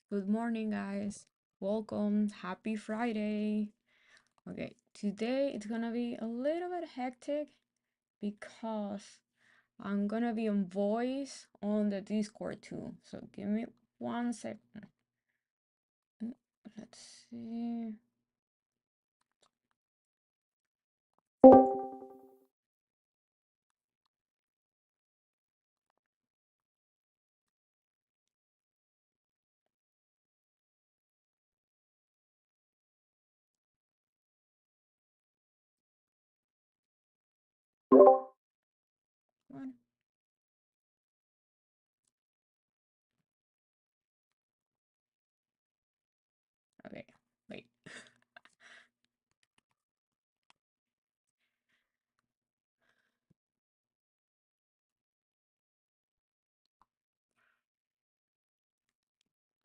Good morning, guys. Welcome. Happy Friday. Okay, today it's gonna be a little bit hectic because I'm gonna be on voice on the Discord too. So give me 1 second. Mm, Let's see. One. Okay, wait.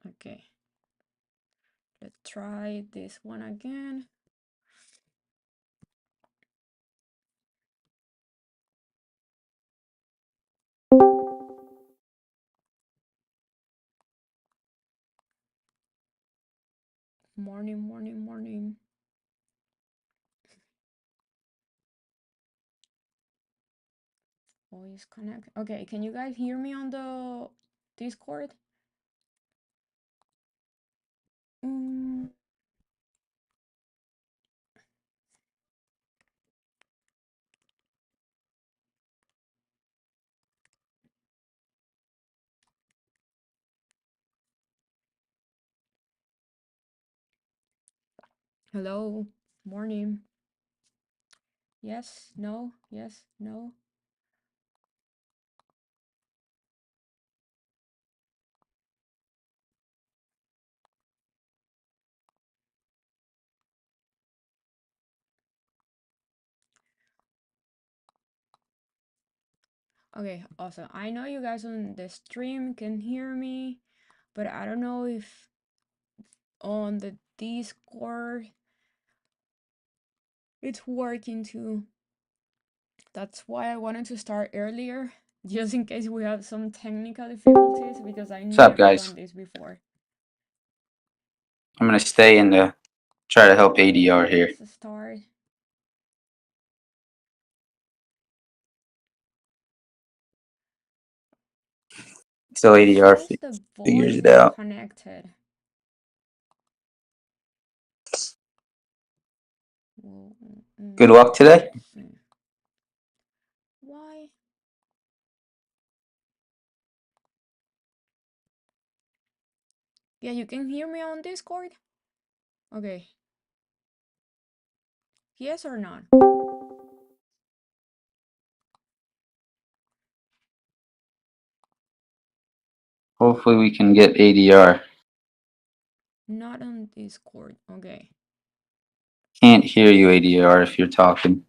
Okay, let's try this one again. Morning, morning, morning. Voice connect. Okay, can you guys hear me on the Discord? Mm, Hello, morning. Yes, no, yes, no. Okay, awesome. I know you guys on the stream can hear me, but I don't know if on the Discord it's working too. That's why I wanted to start earlier, just in case we have some technical difficulties, because I What's up, never guys? done this before. I'm gonna stay and try to help ADR here. Let's start. So It ADR says the figures voice it is out. connected. Well, Good luck today. let's see. Why? Yeah, you can hear me on Discord? Okay. Yes or not? Hopefully we can get ADR. Not on Discord. Okay. Can't hear you, ADR, if you're talking.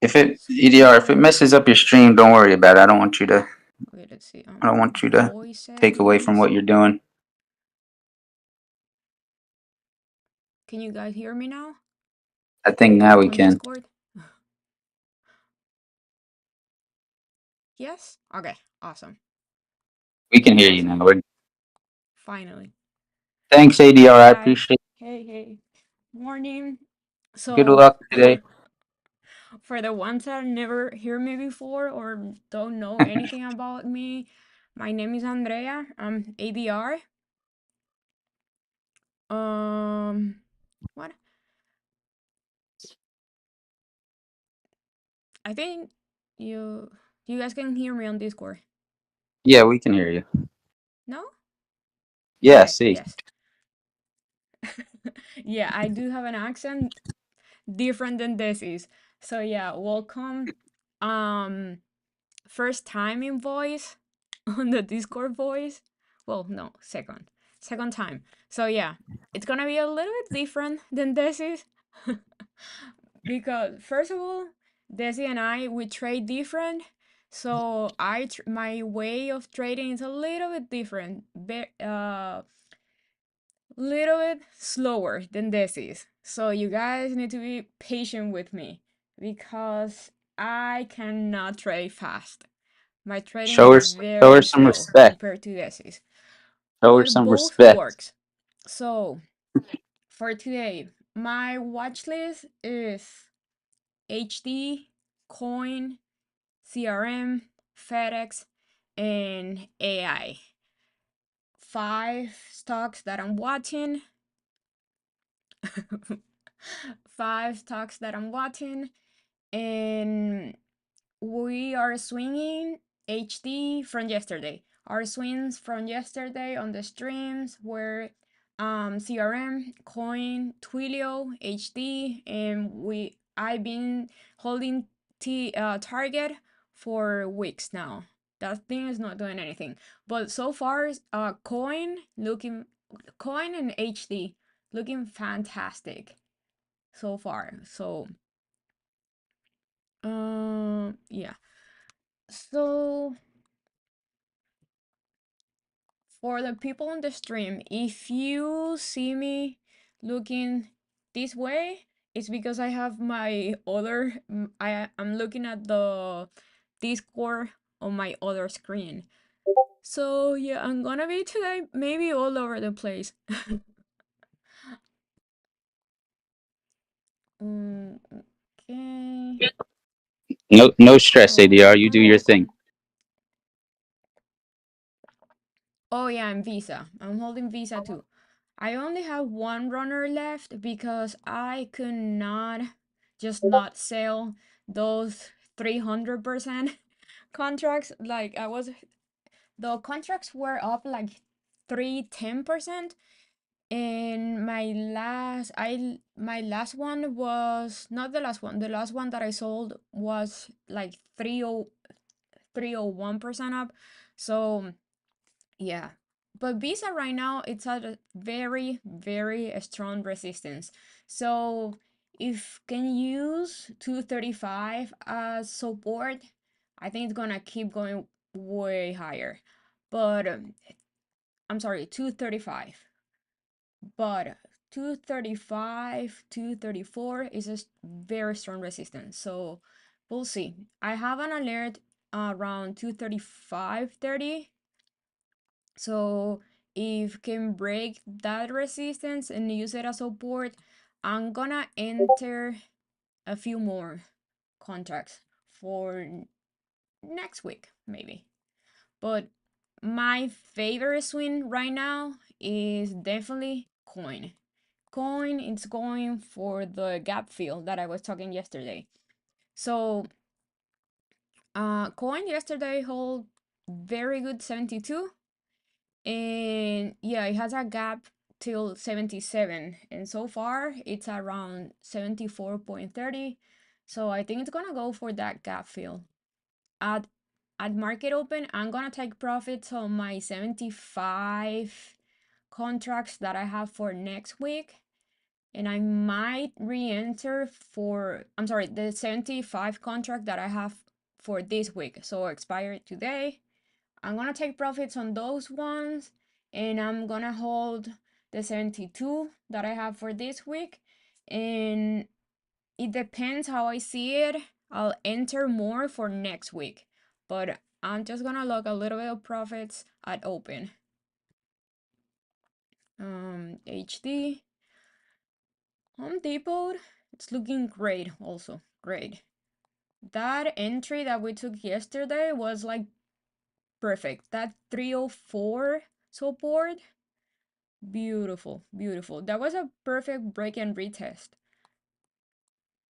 If it ADR, if it messes up your stream, don't worry about it. I don't want you to. Okay, let's see. I don't want you to Voice take away from settings. what you're doing. Can you guys hear me now I think now we on can. Discord? Yes? Okay, awesome. We can hear you Awesome. now. Finally. Thanks, ADR. I Hi. appreciate Hey. Morning. it. Good So, luck today. for the ones that never hear me before or don't know anything about me, my name is Andrea. I'm ADR. What? I think you guys can hear me on Discord. Yeah, we can hear you. No? Yeah, Okay, see. yes. Yeah, I do have an accent different than this is. So yeah, welcome. Um First time in voice on the Discord voice. Well, no, second. Second time. So yeah, it's gonna be a little bit different than this is. Because first of all, Desi and I we trade different. So my way of trading is a little bit different, little bit slower than this is. So you guys need to be patient with me because I cannot trade fast. My trading Show is her, show her very some slow respect. compared to Desi's. Show her But some both respect. works. So for today, my watch list is HD, Coin, CRM, FedEx, and AI. 5 stocks that I'm watching. 5 stocks that I'm watching. And we are swinging HD from yesterday. Our swings from yesterday on the streams were CRM, Coin, Twilio, HD, and I've been holding Target for weeks now. That thing is not doing anything. But so far, Coin and HD looking fantastic so far. So yeah. So for the people on the stream, if you see me looking this way, it's because I have my other I'm looking at the Discord on my other screen. So yeah, I'm gonna be today maybe all over the place. Okay. No stress, So ADR. I'm You do gonna your thing. Oh yeah, I'm Visa. I'm holding Visa too. I only have one runner left because I could not just not sell those 300% contracts. Like the contracts were up like 310%, and my last one was not the last one. The last one that I sold was like 301% up. So yeah. But Visa right now it's at a very, very strong resistance. So if can use 235 as support, I think it's gonna keep going way higher. But I'm sorry, 235. But 235, 234 is a very strong resistance. So we'll see. I have an alert around 235.30. So if can break that resistance and use it as support, I'm gonna enter a few more contracts for next week, maybe. But my favorite swing right now is definitely Coin. Coin is going for the gap fill that I was talking yesterday. So Coin yesterday hold very good 72. And yeah, it has a gap till 77, and so far it's around 74.30. So I think it's gonna go for that gap fill. At at market open, I'm gonna take profits on my 75 contracts that I have for next week, and I might re-enter for the 75 contract that I have for this week. So expired today. I'm gonna take profits on those ones, and I'm gonna hold the 72 that I have for this week. And it depends how I see it. I'll enter more for next week, but I'm just gonna log a little bit of profits at open. HD Home Depot, it's looking great. Also great. That entry that we took yesterday was like perfect. That 304 support, beautiful, beautiful. That was a perfect break and retest.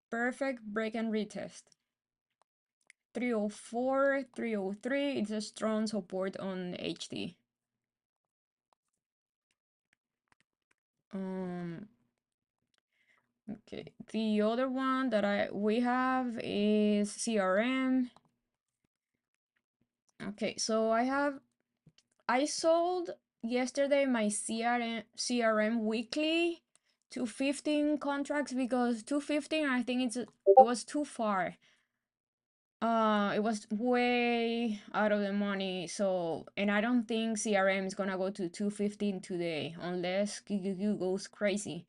Perfect break and retest. 304, 303, it's a strong support on HD. Um, okay, the other one that we have is CRM. Okay, so I sold yesterday my CRM weekly to 15 contracts because 215 I think it was too far. It was way out of the money. So, and I don't think CRM is gonna go to 215 today unless QQQ goes crazy.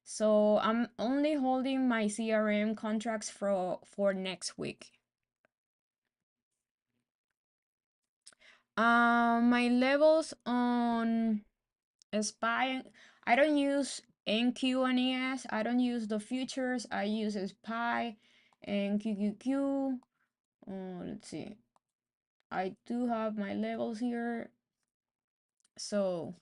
So I'm only holding my CRM contracts for next week. My levels on SPY, I don't use NQ and ES. I don't use the futures. I use SPY and QQQ. Let's see. I do have my levels here. So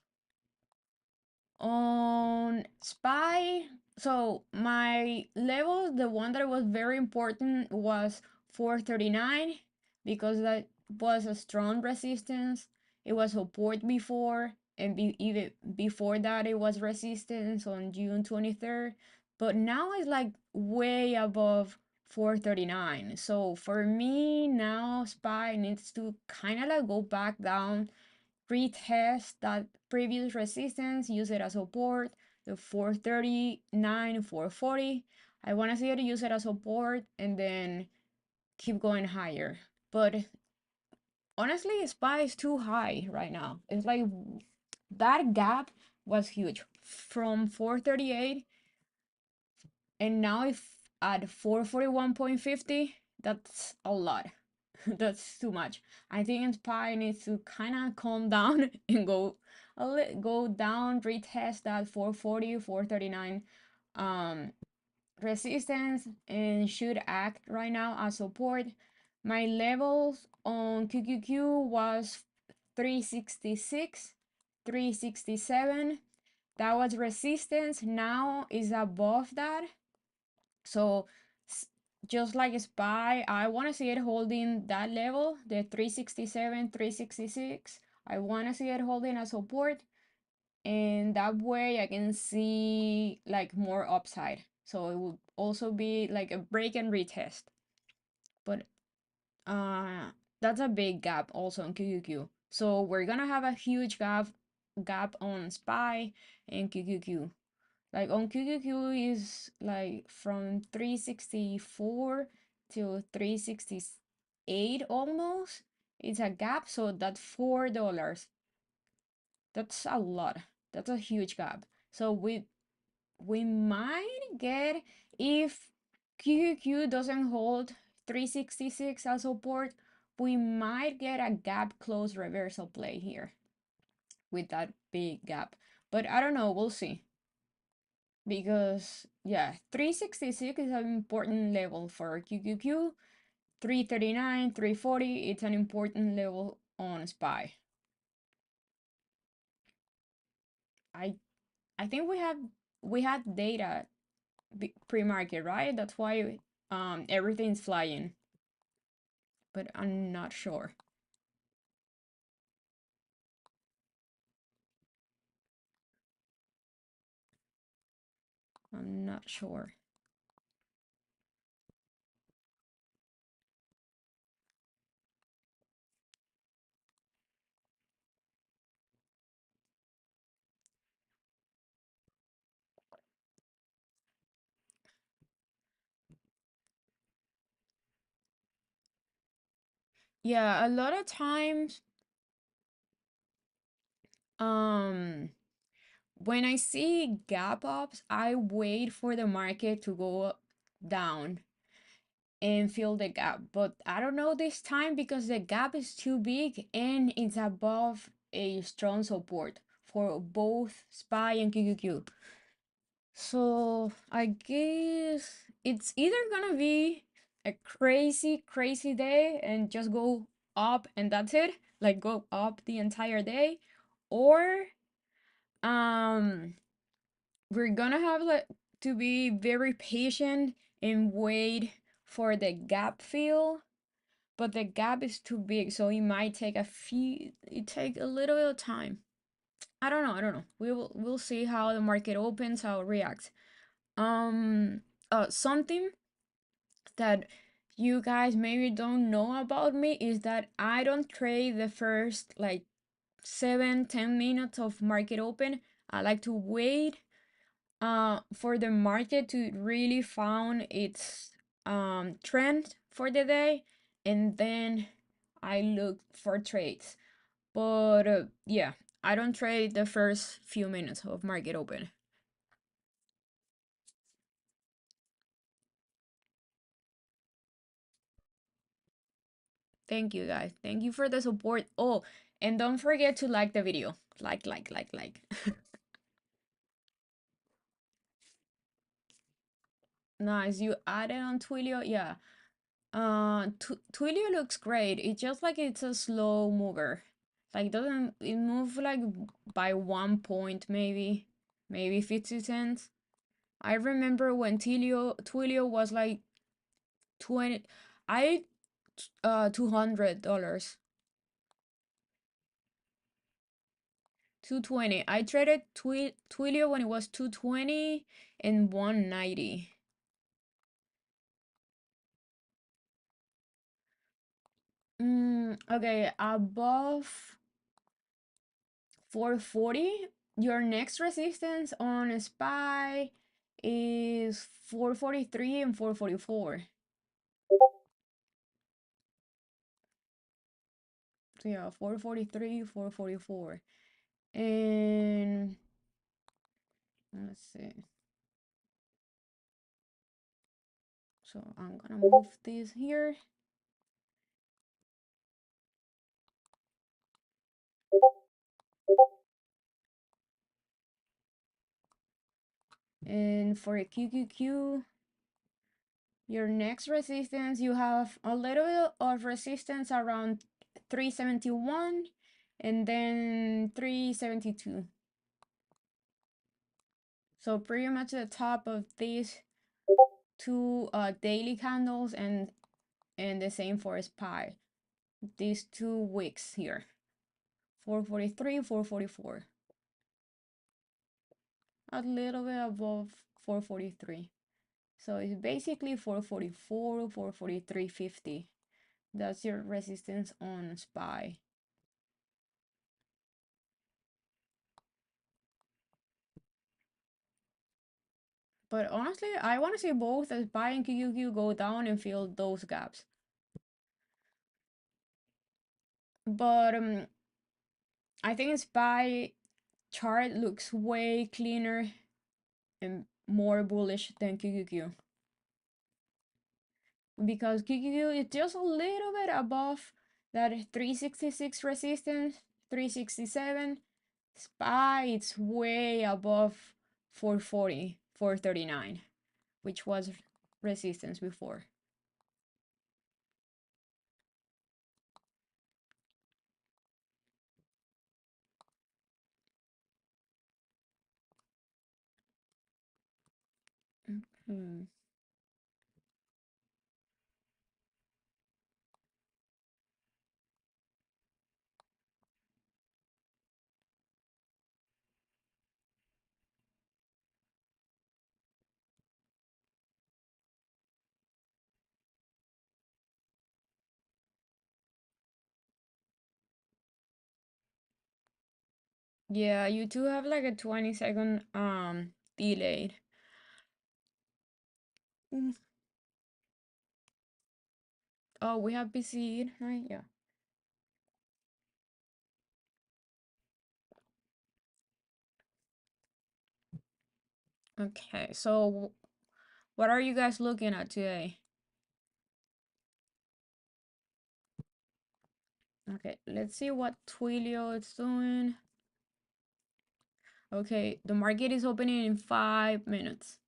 on SPY, so my level, the one that was very important was 439 because that was a strong resistance. It was support before, and even before that, it was resistance on June 23rd. But now it's like way above 439. So for me, now SPY needs to kind of like go back down, retest that previous resistance, use it as support, the 439, 440. I want to see it use it as support and then keep going higher. But honestly, SPY is too high right now. It's like that gap was huge from 438, and now if at 441.50, that's a lot. That's too much. I think Inspire needs to kind of calm down and go down, retest that 440, 439 um resistance, and should act right now as support. My levels on QQQ was 366, 367. That was resistance. Now is above that. So just like SPY, I want to see it holding that level, the 367, 366. I want to see it holding a support, and that way I can see like more upside. So it will also be like a break and retest. But uh that's a big gap also on QQQ. So we're gonna have a huge gap on SPY and QQQ. Like on QQQ is like from 364 to 368 almost. It's a gap, so that's $4. That's a lot. That's a huge gap. So we might get, if QQQ doesn't hold 366 as support, we might get a gap close reversal play here with that big gap. But I don't know, we'll see. Because yeah, 366 is an important level for QQQ. 339, 340, it's an important level on SPY. I I think we had data pre-market, right? That's why everything's flying. But I'm not sure. I'm not sure. Yeah, a lot of times um when I see gap ups, I wait for the market to go down and fill the gap. But I don't know this time because the gap is too big and it's above a strong support for both SPY and QQQ. So I guess it's either gonna be a crazy, crazy day and just go up and that's it, like go up the entire day, or um we're gonna have like to be very patient and wait for the gap fill, but the gap is too big, so it take a little bit of time. I don't know. We'll see how the market opens, how it reacts. Um Something that you guys maybe don't know about me is that I don't trade the first like 7-10 minutes of market open. I like to wait for the market to really found its trend for the day, and then I look for trades. But yeah, I don't trade the first few minutes of market open. Thank you guys. Thank you for the support. Oh, and don't forget to like the video. Like. Nice. You added on Twilio. Yeah. Twilio looks great. It's just like it's a slow mover. Like doesn't it move like by 1 point maybe 50 cents. I remember when Twilio was like 20 I $200. 220. I traded Twilio when it was 220 and 190. Okay, above 440, your next resistance on SPY is 443 and 444. So yeah, 443, 444. And let's see. So I'm gonna move this here. And for a QQQ, your next resistance, you have a little bit of resistance around 371 and then 372. So pretty much the top of these two daily candles, and the same for SPY. These 2 wicks here, 443, 444. A little bit above 443. So it's basically 444, 443.50. That's your resistance on SPY. But honestly, I want to see both SPY and QQQ go down and fill those gaps. But I think SPY chart looks way cleaner and more bullish than QQQ. Because QQQ is just a little bit above that 366 resistance, 367. SPY, it's way above 440, 439, which was resistance before. Hmm. Yeah, you do have like a 20-second delayed. Mm. Oh, we have BC, right? Yeah. Okay, so what are you guys looking at today? Okay, let's see what Twilio is doing. Okay, the market is opening in 5 minutes.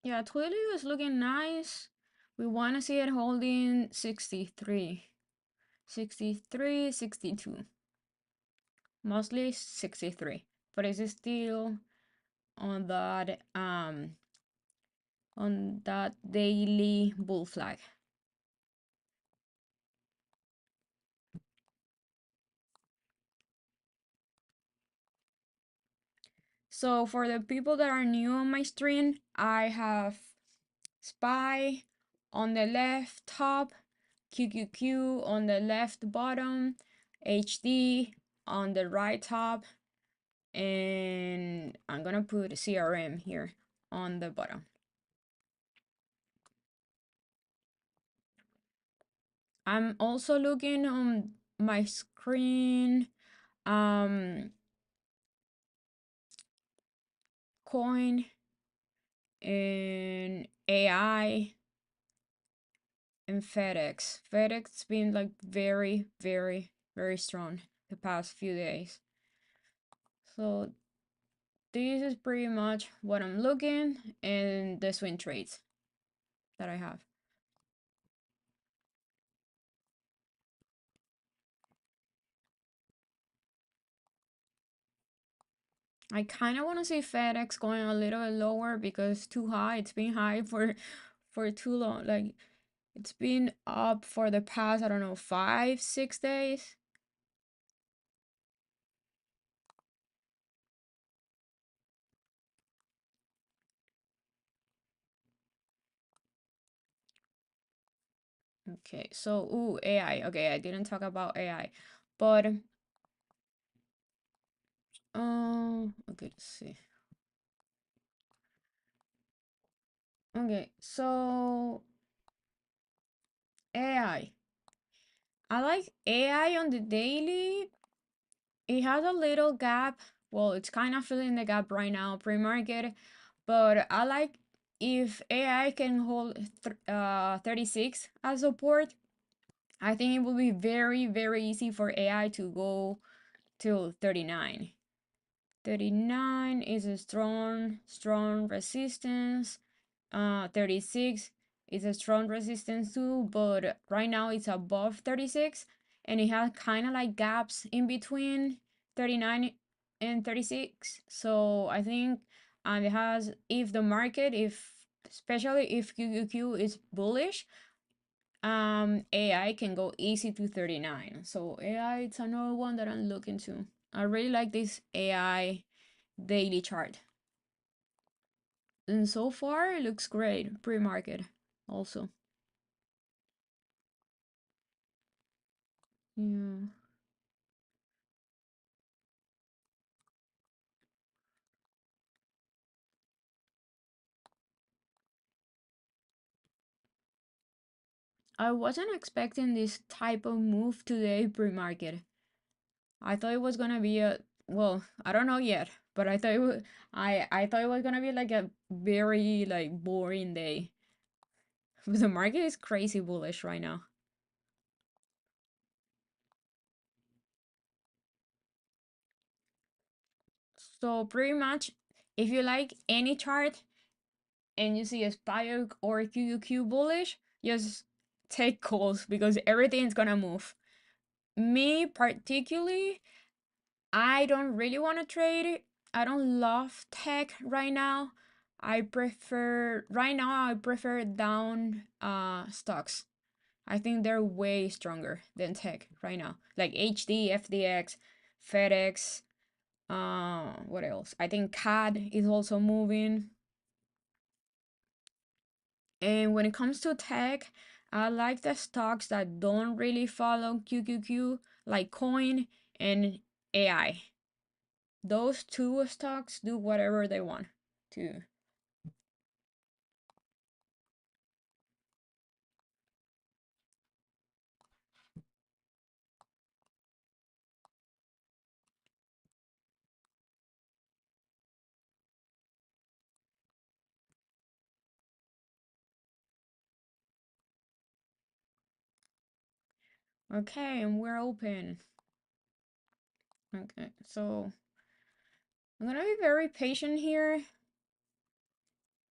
Yeah, Twilio is looking nice. We want to see it holding 63, 63, 62. Mostly 63, but it's still on that daily bull flag. So for the people that are new on my stream, I have SPY on the left top, QQQ on the left bottom, HD on the right top, and I'm gonna put CRM here on the bottom. I'm also looking on my screen, coin and AI and FedEx. FedEx been like very, very, very strong the past few days. So this is pretty much what I'm looking and the swing trades that I have. I kind of want to see FedEx going a little bit lower because it's too high. It's been high for too long. Like it's been up for the past, I don't know, 5, 6 days. Okay, so ooh, AI. Okay, I didn't talk about AI, but okay, let's see. Okay, so AI. I like AI on the daily. It has a little gap. Well, it's kind of filling the gap right now, pre-market, but I like if AI can hold 36 as support. I think it will be very, very easy for AI to go till 39. 39 is a strong resistance. 36 is a strong resistance too, but right now it's above 36 and it has kind of like gaps in between 39 and 36. So I think it has, if the market, if especially if QQQ is bullish, AI can go easy to 39. So AI, it's another one that I'm looking to. I really like this AI daily chart. And so far, it looks great. Pre-market also. Yeah. I wasn't expecting this type of move today pre-market. I thought it was gonna be a, well, I don't know yet, but I thought it was, I thought it was gonna be like a very like boring day. But the market is crazy bullish right now. So pretty much, if you like any chart and you see a SPY or QQQ bullish, just take calls because everything's gonna move. Me particularly, I don't really want to trade it. I don't love tech right now. I prefer down stocks. I think they're way stronger than tech right now. Like HD, FDX, FedEx, what else? I think CAD is also moving. And when it comes to tech, I like the stocks that don't really follow QQQ, like Coin and AI. Those two stocks do whatever they want to. Okay, and we're open. Okay, so I'm gonna be very patient here.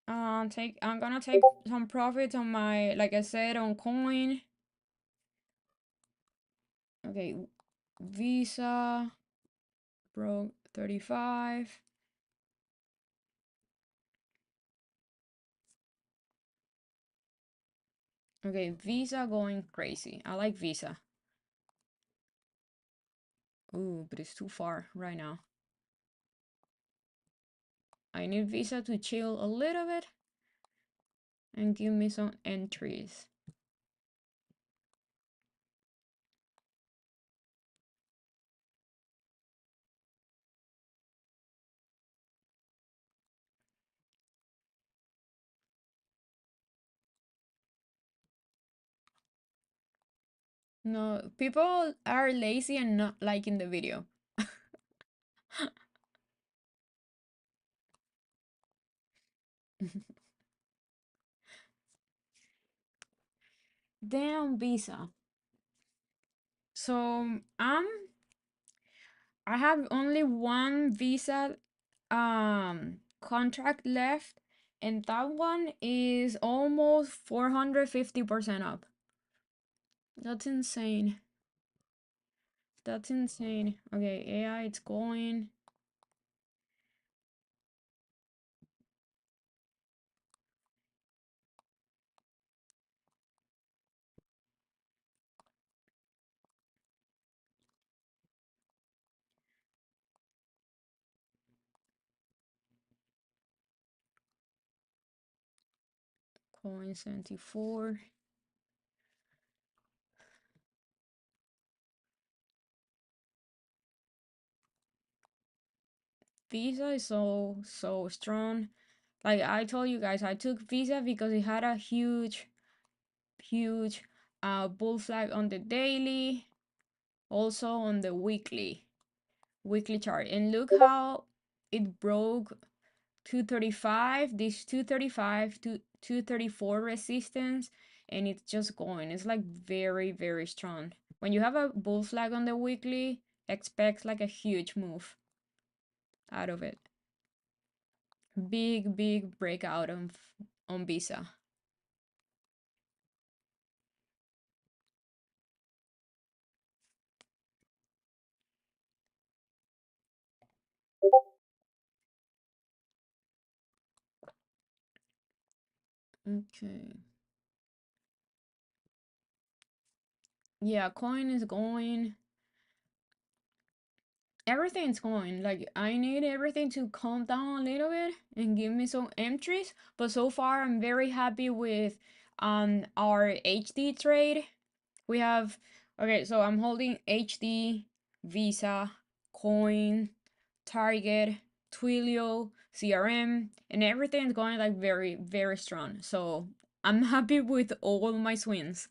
I'm gonna take some profits on my, like I said, on coin. Okay, Visa broke 35. Okay, Visa going crazy. I like Visa. Ooh, but it's too far right now. I need Visa to chill a little bit and give me some entries. No, people are lazy and not liking the video. Damn visa. So I have only one visa contract left, and that one is almost 450% up. That's insane. That's insane. Okay, AI, it's going. Coin 74. Visa is so strong. Like I told you guys, I took Visa because it had a huge bull flag on the daily, also on the weekly chart. And look how it broke 235, this 235 to 234 resistance, and it's just going. It's like very strong. When you have a bull flag on the weekly, expect like a huge move out of it. Big breakout on Visa. Okay. Yeah, coin is going. Everything's going. Like I need everything to calm down a little bit and give me some entries. But so far I'm very happy with our HD trade. We have okay, so I'm holding HD, Visa, Coin, Target, Twilio, CRM, and everything's going like very strong. So I'm happy with all my swings.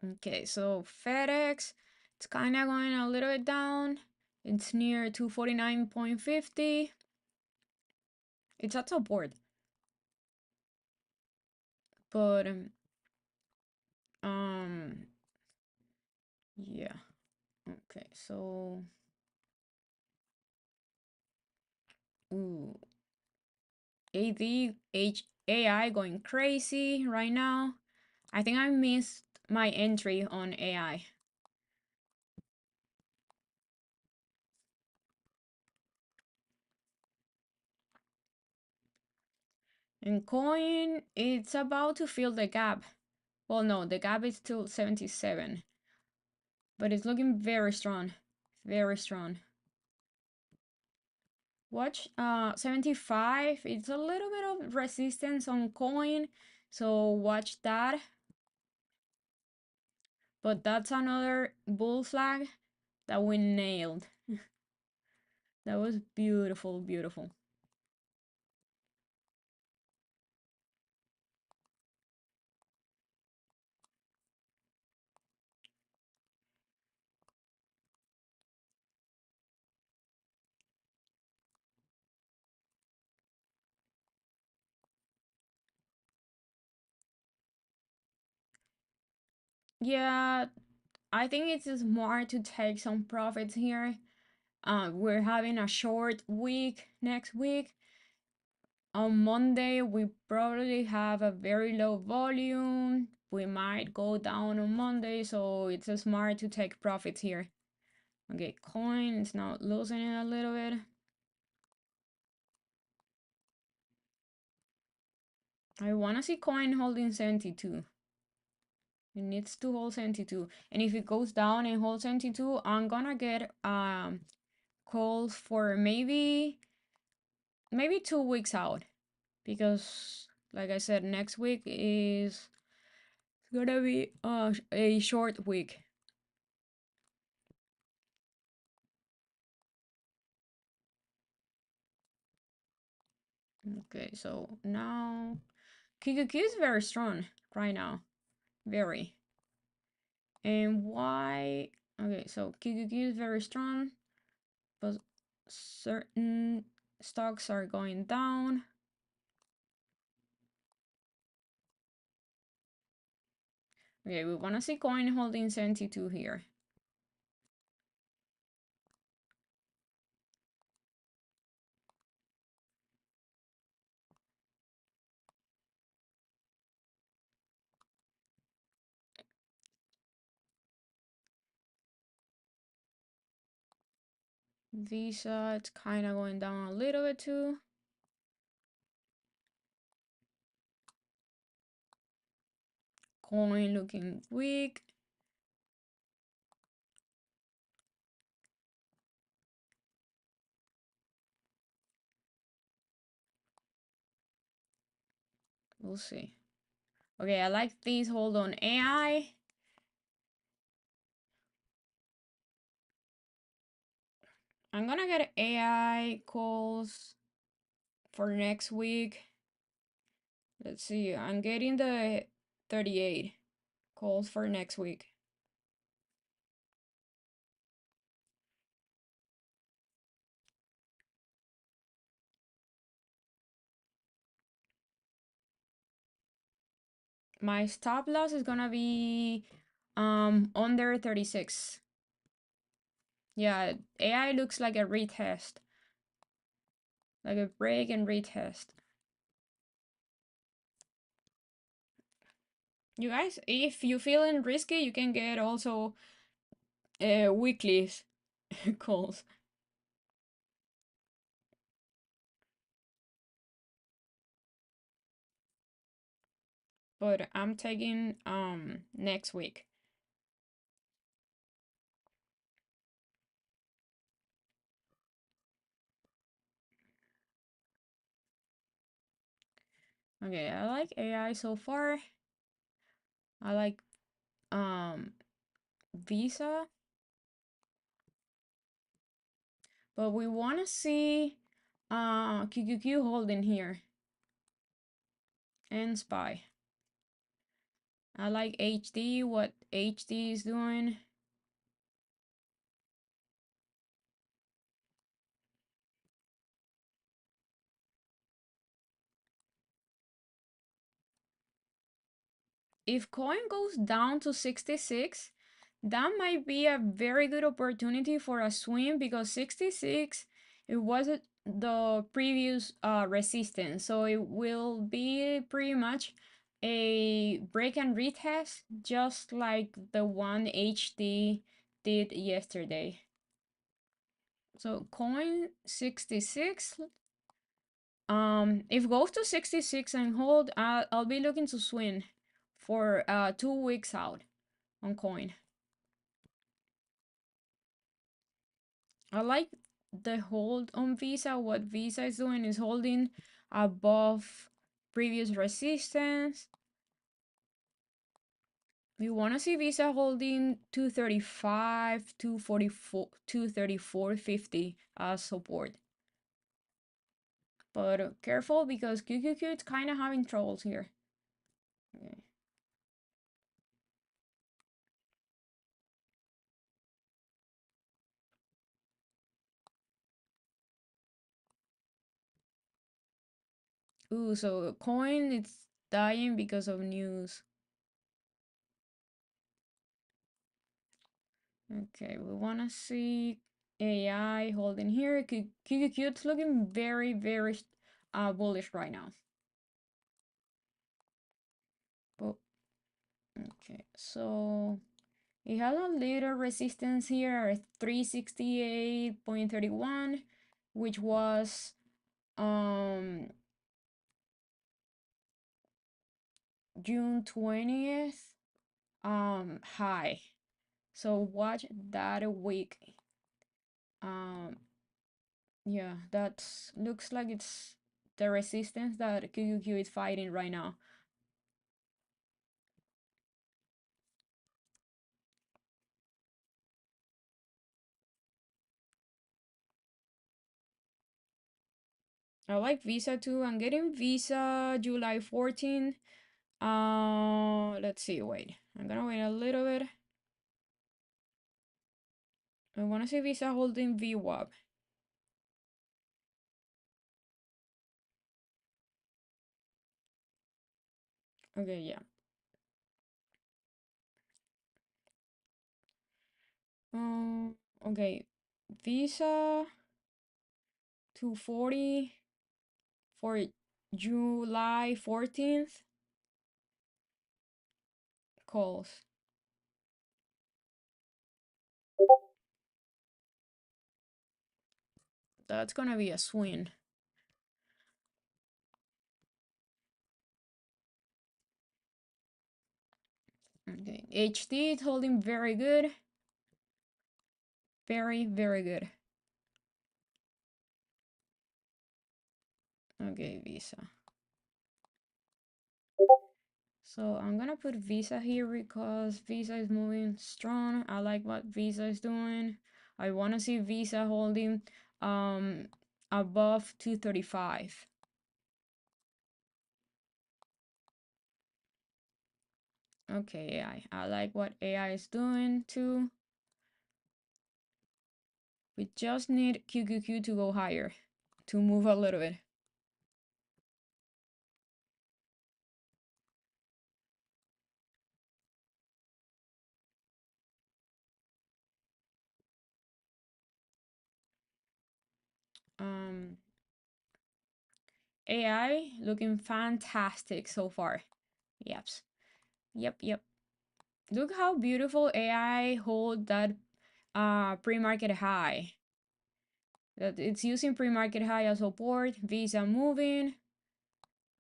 Okay, so FedEx, it's kind of going a little bit down. It's near 249.50. It's at support, but um yeah. Okay, so ooh, AI going crazy right now. I think I missed my entry on AI. And coin, it's about to fill the gap. Well, no, the gap is still 77, but it's looking very strong. Very strong. Watch 75. It's a little bit of resistance on coin, so watch that. But that's another bull flag that we nailed. That was beautiful. Yeah, I think it's smart to take some profits here. We're having a short week next week. On Monday, we probably have a very low volume. We might go down on Monday, so it's smart to take profits here. Okay, coin is now losing it a little bit. I want to see coin holding 72. It needs to hold 72. And if it goes down and holds 72, I'm gonna get calls for maybe 2 weeks out. Because like I said, next week is gonna be a short week. Okay, so now QQQ is very strong right now. Very. And why? Okay, so QQQ is very strong, but certain stocks are going down. Okay, we want to see coin holding 72 here. Visa, it's kind of going down a little bit too. Coin looking weak. We'll see. Okay, I like these. Hold on. AI. I'm gonna get AI calls for next week. Let's see. I'm getting the 38 calls for next week. My stop loss is gonna be under 36. Yeah, AI looks like a retest. Like a break and retest. You guys, if you feeling risky, you can get also weekly calls. But I'm taking next week. Okay, I like AI so far. I like Visa. But we want to see QQQ holding here. And SPY. I like HD, what HD is doing. If coin goes down to 66, that might be a very good opportunity for a swing because 66, it wasn't the previous resistance. So it will be pretty much a break and retest, just like the one HD did yesterday. So coin 66, if it goes to 66 and hold, I'll be looking to swing for 2 weeks out on coin. I like the hold on Visa. What Visa is doing is holding above previous resistance. We want to see Visa holding 235, 244, 234.50 as support. But careful because QQQ is kind of having troubles here. Okay. Ooh, so coin it's dying because of news. Okay, we want to see AI holding here. QQQ, it's looking very, very bullish right now. But, okay, so it has a little resistance here at 368.31, which was June 20th high. So watch that a week. Yeah, that looks like it's the resistance that QQQ is fighting right now. I like Visa too. I'm getting Visa July 14th. Let's see. Wait. I'm gonna wait a little bit. I wanna see Visa holding VWAP. Okay, yeah. Okay. Visa 240 for July 14th calls. That's gonna be a swing. Okay. HD is holding very good. Very, very good. Okay, Visa. So I'm gonna put Visa here because Visa is moving strong. I like what Visa is doing. I wanna see Visa holding above 235. Okay, AI. I like what AI is doing too. We just need QQQ to go higher to move a little bit. Um, AI looking fantastic so far. Yep. Yep. Look how beautiful AI hold that pre-market high. That it's using pre-market high as support. Visa moving.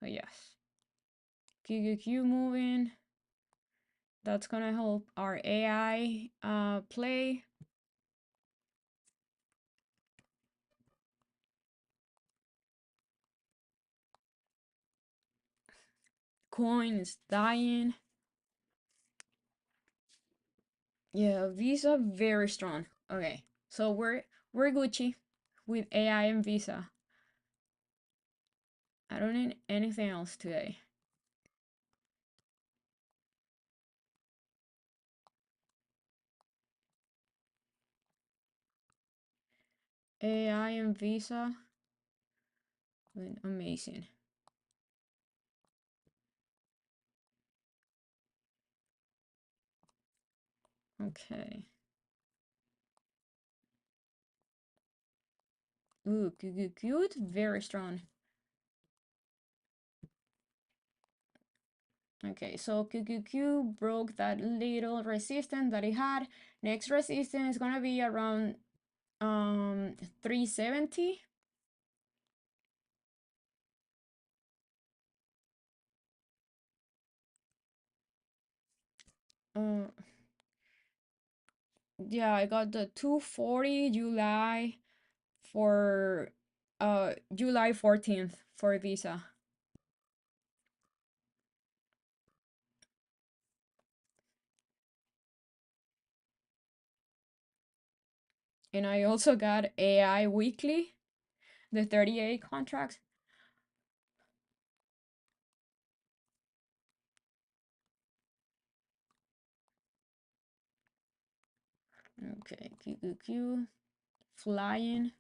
Oh, yes. QQQ moving. That's gonna help our AI play. Coin is dying. Yeah, Visa very strong. Okay, so we're Gucci with AI and Visa. I don't need anything else today. AI and Visa, amazing. Okay. Ooh, good, very strong. Okay, so QQQ broke that little resistance that it had. Next resistance is gonna be around 370. Uh, yeah, I got the 240 July for July 14th for Visa. And I also got AI weekly, the 38 contracts. Okay, QQQ flying.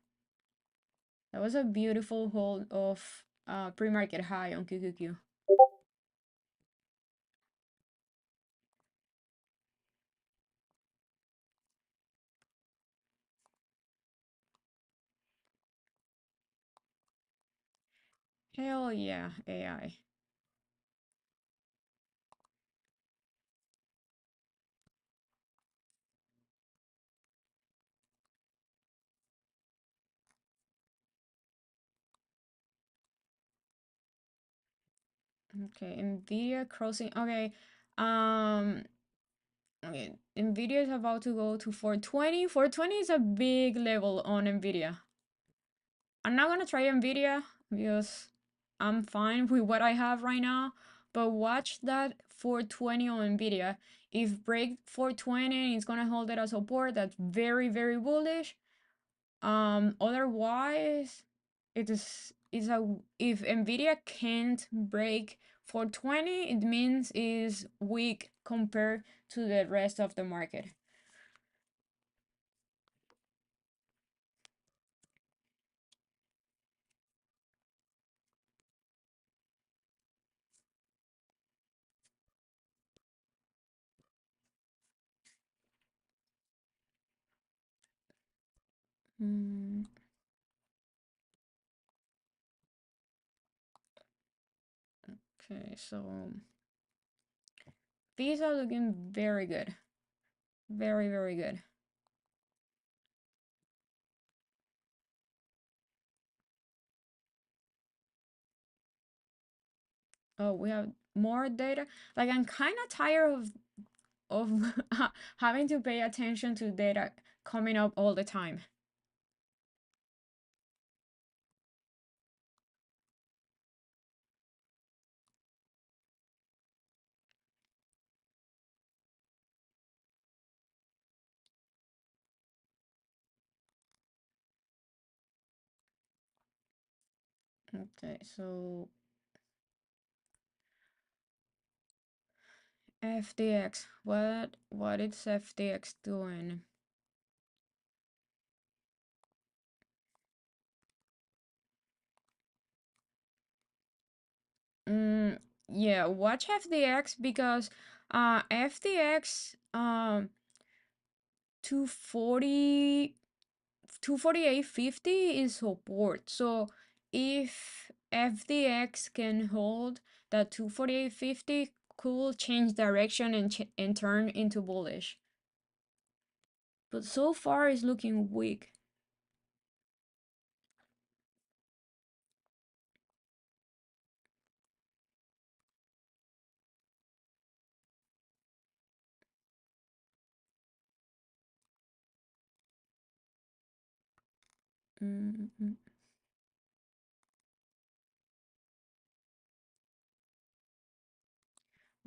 That was a beautiful hold of pre-market high on QQQ. Hell yeah, AI. Okay, Nvidia crossing. Okay, um, okay, Nvidia is about to go to 420. 420 is a big level on Nvidia. I'm not gonna try Nvidia because I'm fine with what I have right now. But watch that 420 on Nvidia. If break 420, it's gonna hold it as support. That's very, very bullish. Otherwise, it is is a if Nvidia can't break 420, it means is weak compared to the rest of the market. Mm, okay, so these are looking very good. Very, very good. Oh, we have more data. Like I'm kind of tired of having to pay attention to data coming up all the time. Okay, so FTX. What is FTX doing? Mm, yeah, watch FTX because FTX 240 248.50 is support. So if FTX can hold that 248.50 could change direction and turn into bullish. But so far it's looking weak. Mm, mm.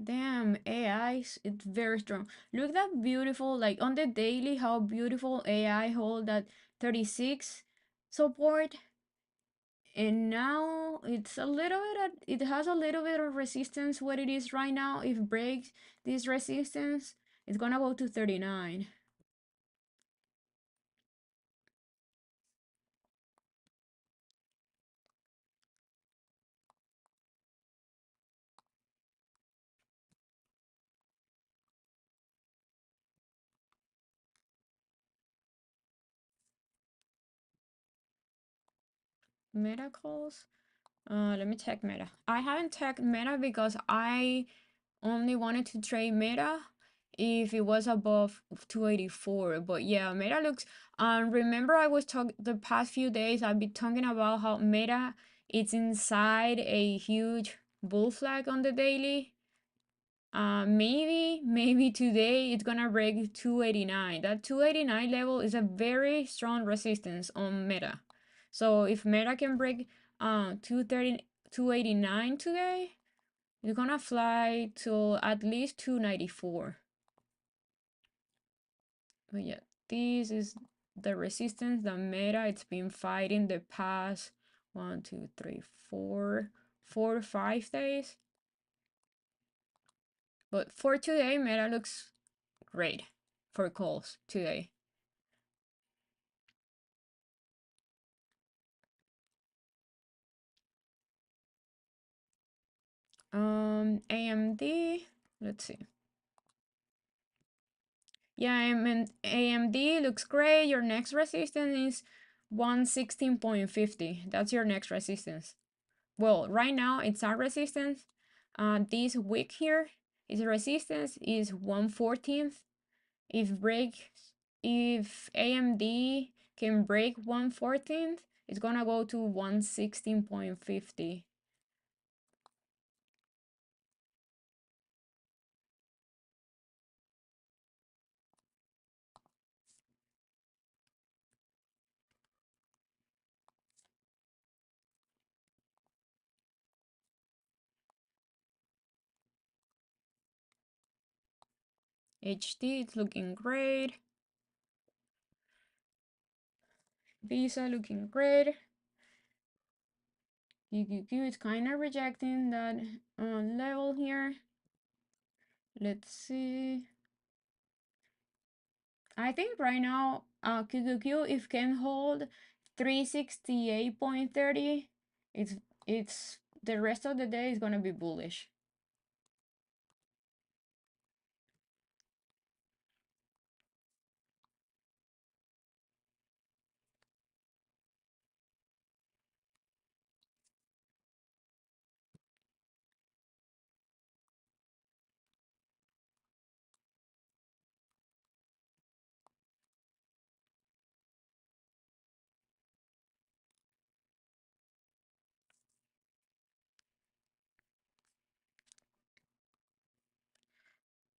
Damn, AI, it's very strong. Look that beautiful, like on the daily, how beautiful AI hold that 36 support. And now it's a little bit, it has a little bit of resistance what it is right now. If breaks this resistance, it's gonna go to 39. Meta calls. Let me check Meta. I haven't checked Meta because I only wanted to trade Meta if it was above 284. But yeah, Meta looks. Remember I was talking the past few days. I've been talking about how Meta is inside a huge bull flag on the daily. Maybe today it's gonna break 289. That 289 level is a very strong resistance on Meta. So if Meta can break 230 289 today, it's gonna fly to at least 294. But yeah, this is the resistance that Meta it's been fighting the past 4 5 days. But for today, Meta looks great for calls today. AMD, let's see. Yeah, AMD looks great. Your next resistance is 116.50. That's your next resistance. Well, right now it's our resistance. This week here is resistance is 114th. If breaks, if AMD can break 114th, it's gonna go to 116.50. HT, it's looking great. Visa looking great. QQQ is kind of rejecting that level here. Let's see. I think right now QQQ, if can hold 368.30, it's the rest of the day is gonna be bullish.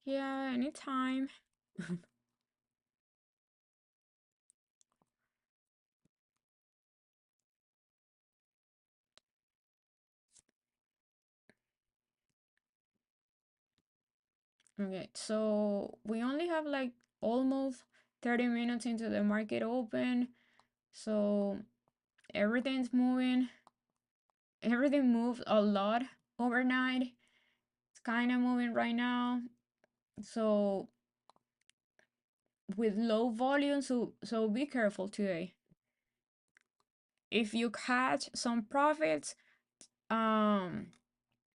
Yeah, anytime. Okay, so we only have like almost 30 minutes into the market open. So everything's moving. Everything moved a lot overnight. It's kind of moving right now. So with low volume, so be careful today. If you catch some profits, um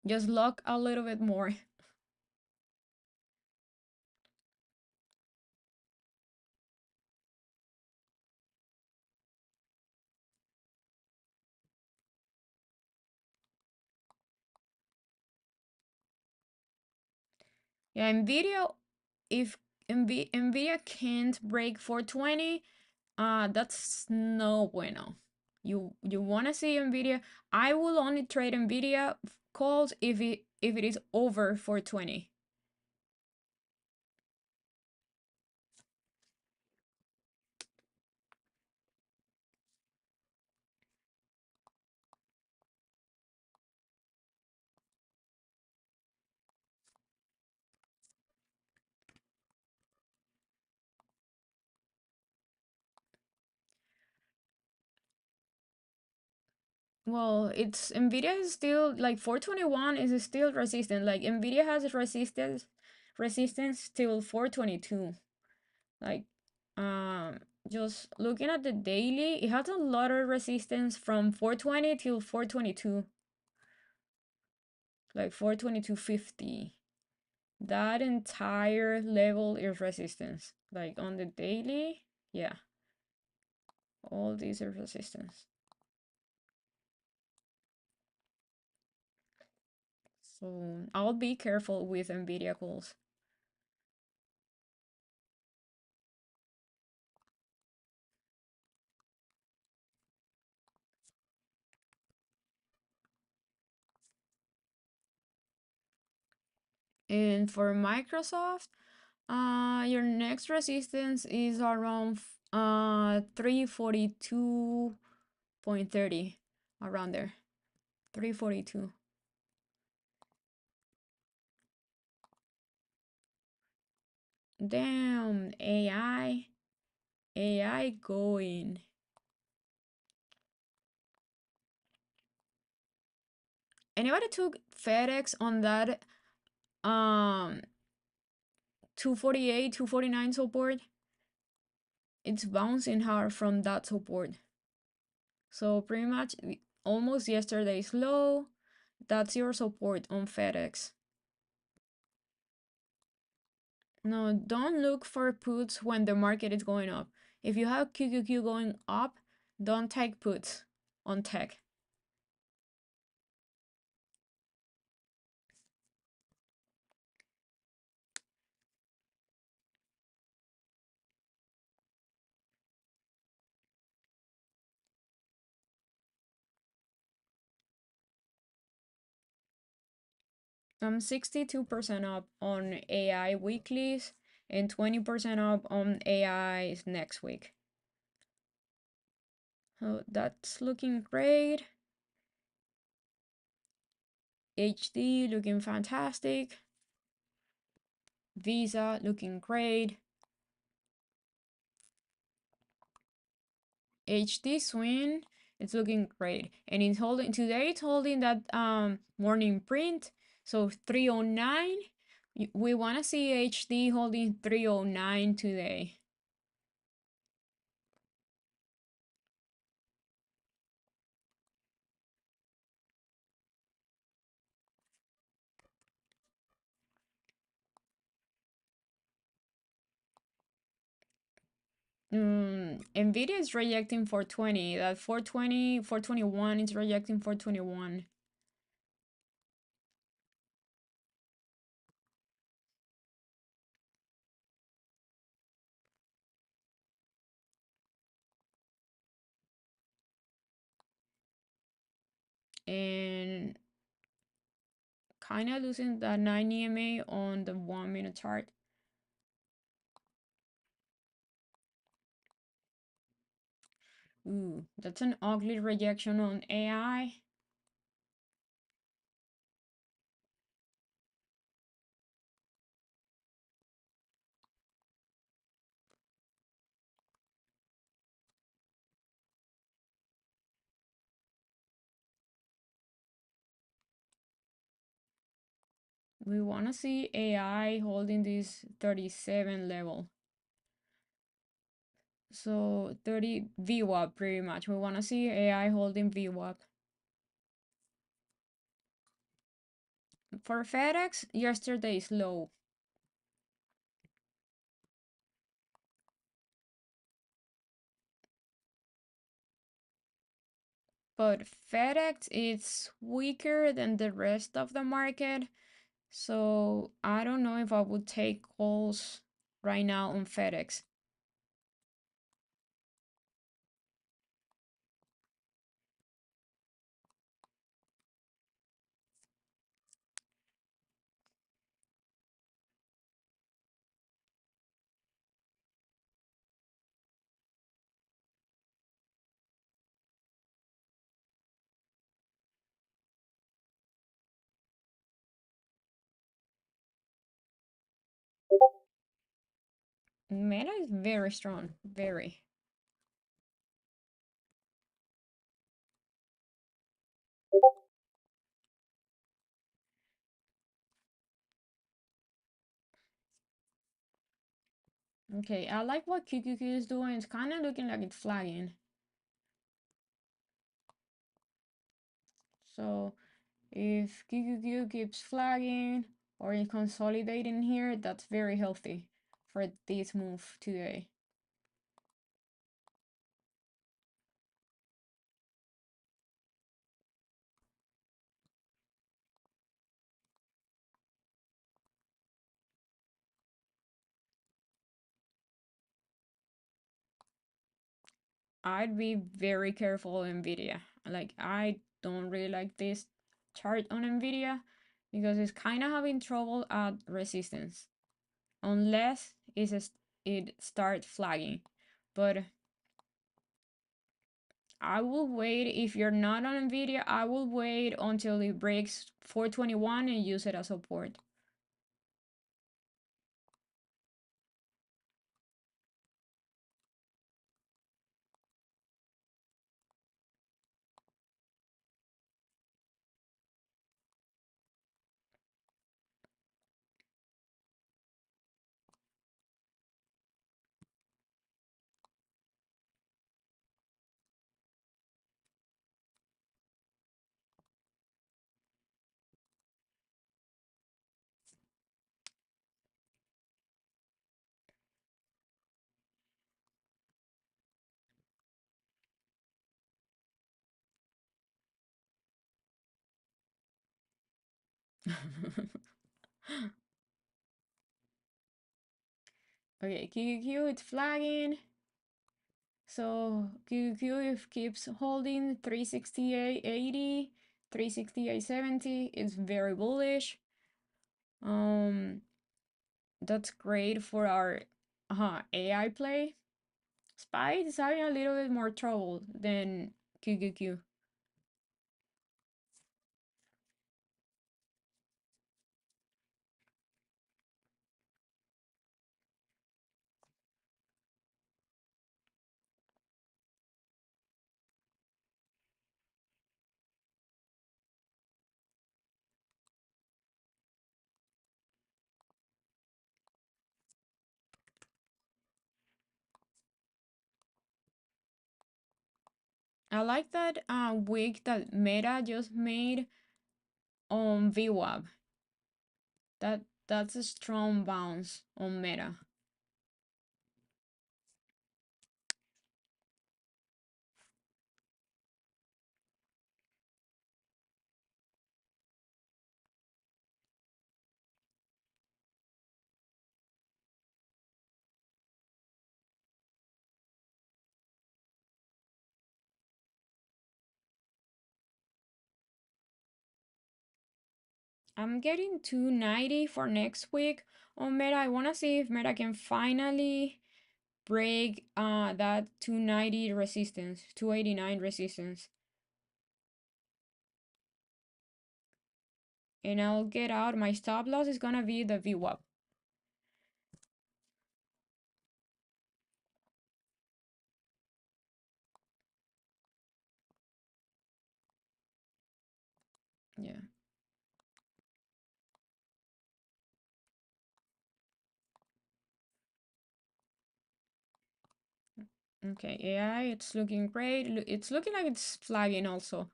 just look a little bit more. Yeah, Nvidia, if Nvidia can't break 420, that's no bueno. You want to see Nvidia? I will only trade Nvidia calls if it is over 420. Well, it's Nvidia is still like 421 is still resistant. Like Nvidia has resistance till 422. Like just looking at the daily, it has a lot of resistance from 420 till 422. Like 422.50. That entire level is resistance. Like on the daily, yeah. All these are resistance. So I'll be careful with Nvidia calls. And for Microsoft, your next resistance is around 342.30, around there. 342. Damn, AI going. Anybody took FedEx on that 248, 249 support? It's bouncing hard from that support. So pretty much almost yesterday's low. That's your support on FedEx. No, don't look for puts when the market is going up. If you have QQQ going up, don't take puts on tech. I'm 62% up on AI weeklies and 20% up on AI's next week. So that's looking great. HD looking fantastic. Visa looking great. HD swing It's looking great. And it's holding today, it's holding that morning print. So 309. We want to see HD holding 309 today. Nvidia is rejecting 420. That 420, 421 is rejecting 421. And kind of losing that 9 EMA on the 1 minute chart. Ooh, that's an ugly rejection on AI. We want to see AI holding this 37 level. So 30 VWAP pretty much. We want to see AI holding VWAP. For FedEx, yesterday's low. But FedEx is weaker than the rest of the market. So I don't know if I would take calls right now on FedEx. Meta is very strong, very. Okay, I like what QQQ is doing. It's kind of looking like it's flagging. So if QQQ keeps flagging or is consolidating here, that's very healthy for this move today. I'd be very careful on Nvidia. Like I don't really like this chart on Nvidia because it's kind of having trouble at resistance unless it starts flagging. But I will wait. If you're not on Nvidia, I will wait until it breaks 421 and use it as support. Okay, QQQ, it's flagging. So QQQ keeps holding 368.80, 368.70. It's very bullish. That's great for our AI play. SPY is having a little bit more trouble than QQQ. I like that wick that Meta just made on VWAP. That's a strong bounce on Meta. I'm getting 290 for next week on Meta. I want to see if Meta can finally break that 290 resistance, 289 resistance. And I'll get out. My stop loss is gonna be the VWAP. Yeah. Okay, AI, it's looking great. It's looking like it's flagging also.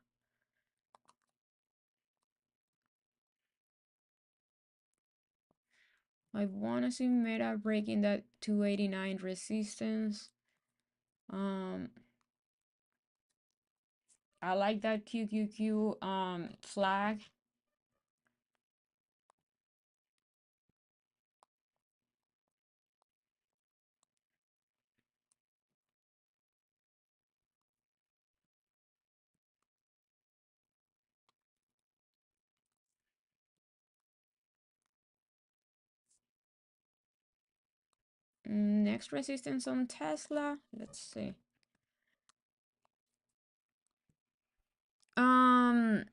I want to see Meta breaking that 289 resistance. Um, I like that QQQ flag. Next resistance on Tesla. Let's see. Um,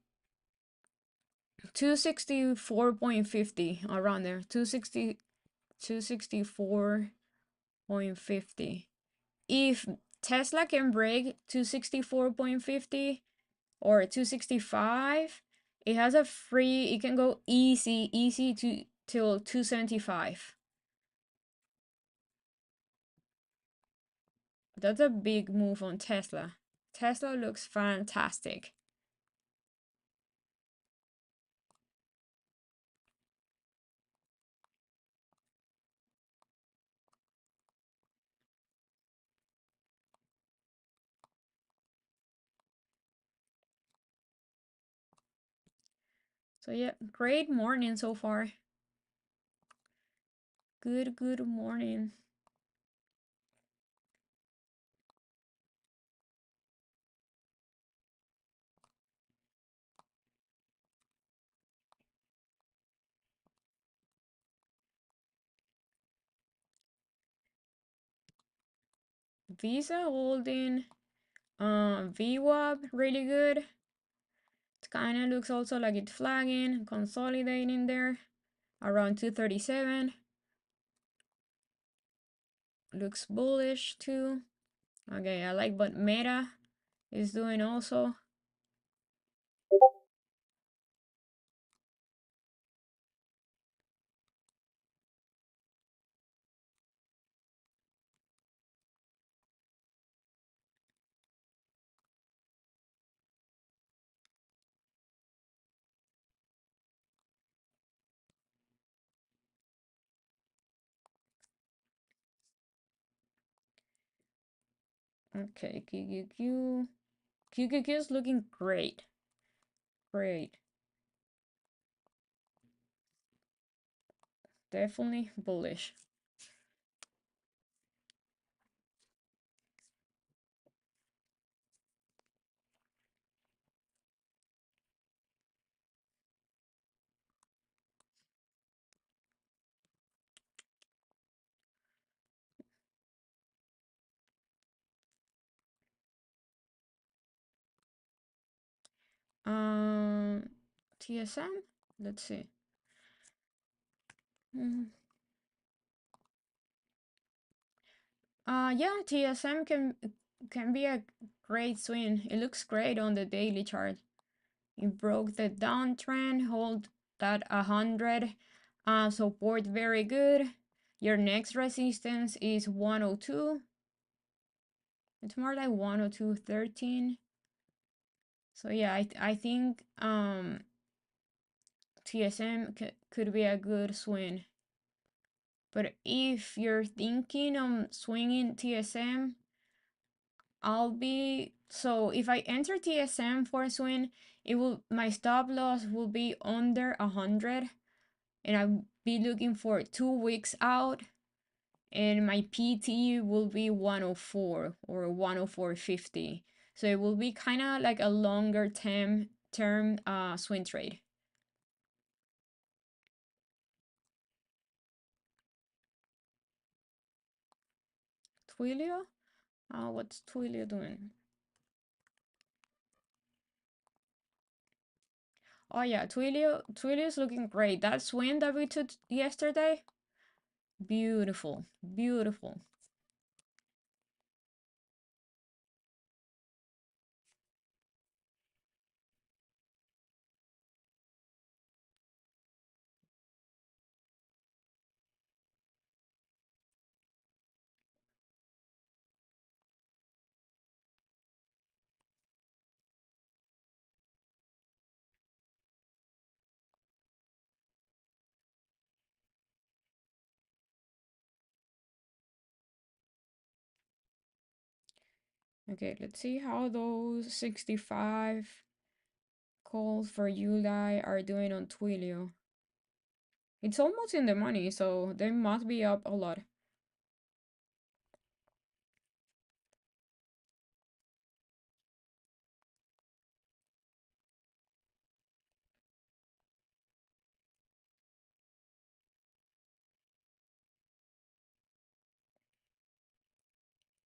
264.50 around there. 264.50. If Tesla can break 264.50 or 265, it has a free, it can go easy to till 275. That's a big move on Tesla. Tesla looks fantastic. So yeah, great morning so far. Good morning. Visa holding VWAP really good. It kind of looks also like it's flagging, consolidating there around 237. Looks bullish too. Okay, I like what Meta is doing also. Okay, QQQ. QQQ is looking great. Great. Definitely bullish. Um, TSM. Let's see. Mm. Yeah, TSM can be a great swing. It looks great on the daily chart. It broke the downtrend, hold that 100 support very good. Your next resistance is 102. It's more like 102.13. So yeah, I think TSM could be a good swing. But if you're thinking on swinging TSM, so if I enter TSM for a swing, my stop loss will be under 100, and I'll be looking for 2 weeks out, and my PT will be 104 or 104.50. So it will be kind of like a longer term swing trade. Twilio? What's Twilio doing? Oh yeah, Twilio is looking great. That swing that we took yesterday, beautiful, beautiful. Okay, let's see how those 65 calls for July are doing on Twilio. It's almost in the money, so they must be up a lot.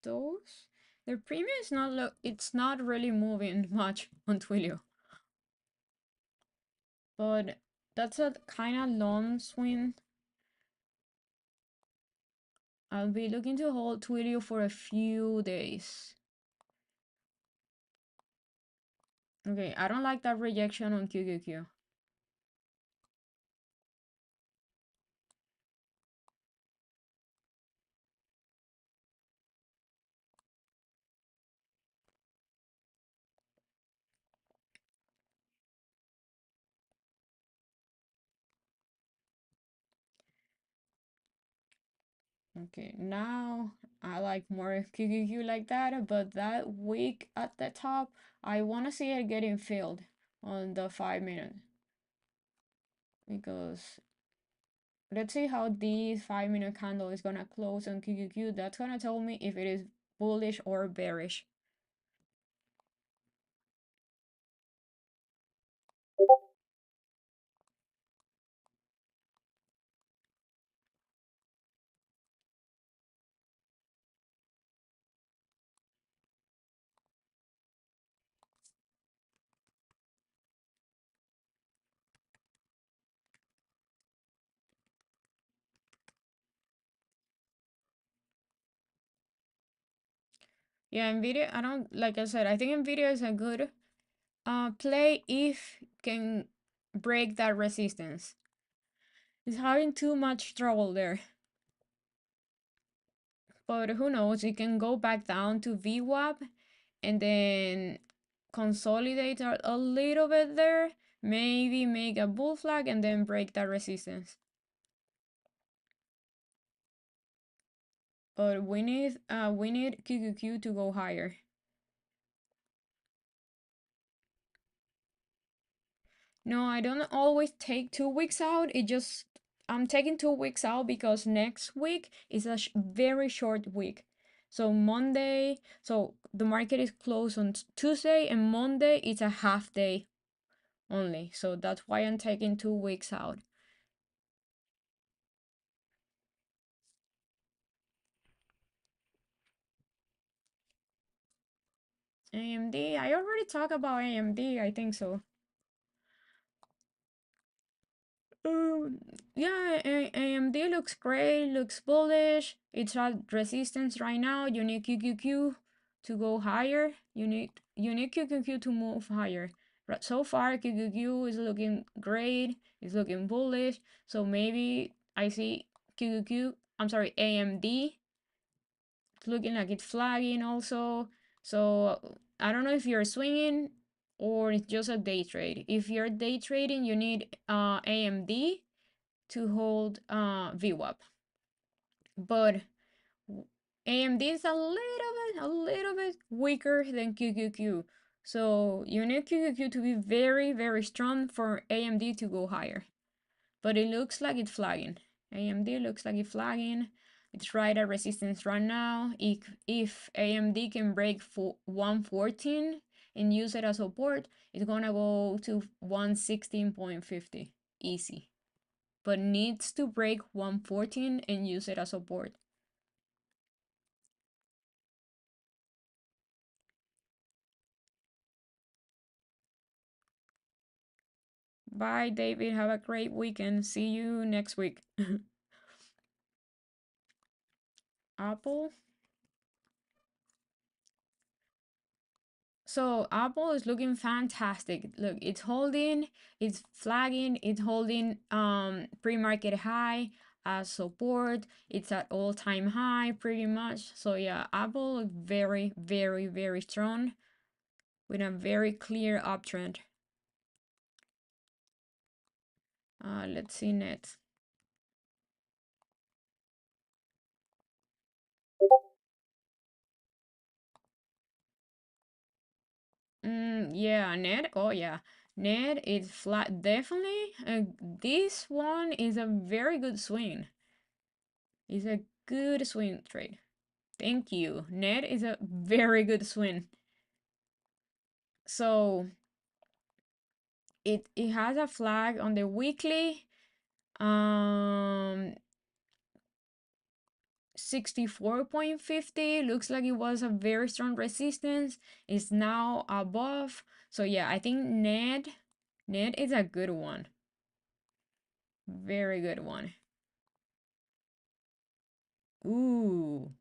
Those, their premium is it's not really moving much on Twilio. But that's a kind of long swing. I'll be looking to hold Twilio for a few days. Okay, I don't like that rejection on QQQ. Okay, now I like more QQQ like that, but that week at the top, I want to see it getting filled on the 5 minute. Because let's see how this 5 minute candle is gonna close on QQQ. That's gonna tell me if it is bullish or bearish. Yeah, Nvidia, I don't, like I said, I think Nvidia is a good play if can break that resistance. It's having too much trouble there. But who knows, it can go back down to VWAP and then consolidate a little bit there, maybe make a bull flag and then break that resistance. But we need QQQ to go higher. No, I don't always take 2 weeks out. I'm taking 2 weeks out because next week is a very short week. So Monday, so the market is closed on Tuesday, and Monday it's a half day only. So that's why I'm taking 2 weeks out. AMD, I already talked about AMD, I think so. Um, yeah, AMD looks great, looks bullish. It's at resistance right now. You need QQQ to go higher. You need QQQ to move higher. But so far, QQQ is looking great. It's looking bullish. So maybe I see QQQ. I'm sorry, AMD. It's looking like it's flagging also. So I don't know if you're swinging or it's just a day trade. If you're day trading, you need AMD to hold VWAP. But AMD is a little bit weaker than QQQ. So you need QQQ to be very, very strong for AMD to go higher. But it looks like it's flagging. AMD looks like it's flagging. It's right at resistance right now. If AMD can break 114 and use it as support, it's gonna go to 116.50 easy. But needs to break 114 and use it as support. Bye, David. Have a great weekend. See you next week. Apple. So Apple is looking fantastic. Look, it's holding, it's flagging, it's holding pre-market high as support. It's at all-time high pretty much. So yeah, Apple is very, very, very strong with a very clear uptrend. Let's see next. Yeah, net. Oh yeah, net is flat. Definitely. This one is a very good swing. It's a good swing trade. Thank you. Net is a very good swing. So it has a flag on the weekly. 64.50 looks like it was a very strong resistance. It's now above. So yeah, I think net is a good one. Very good one. Ooh.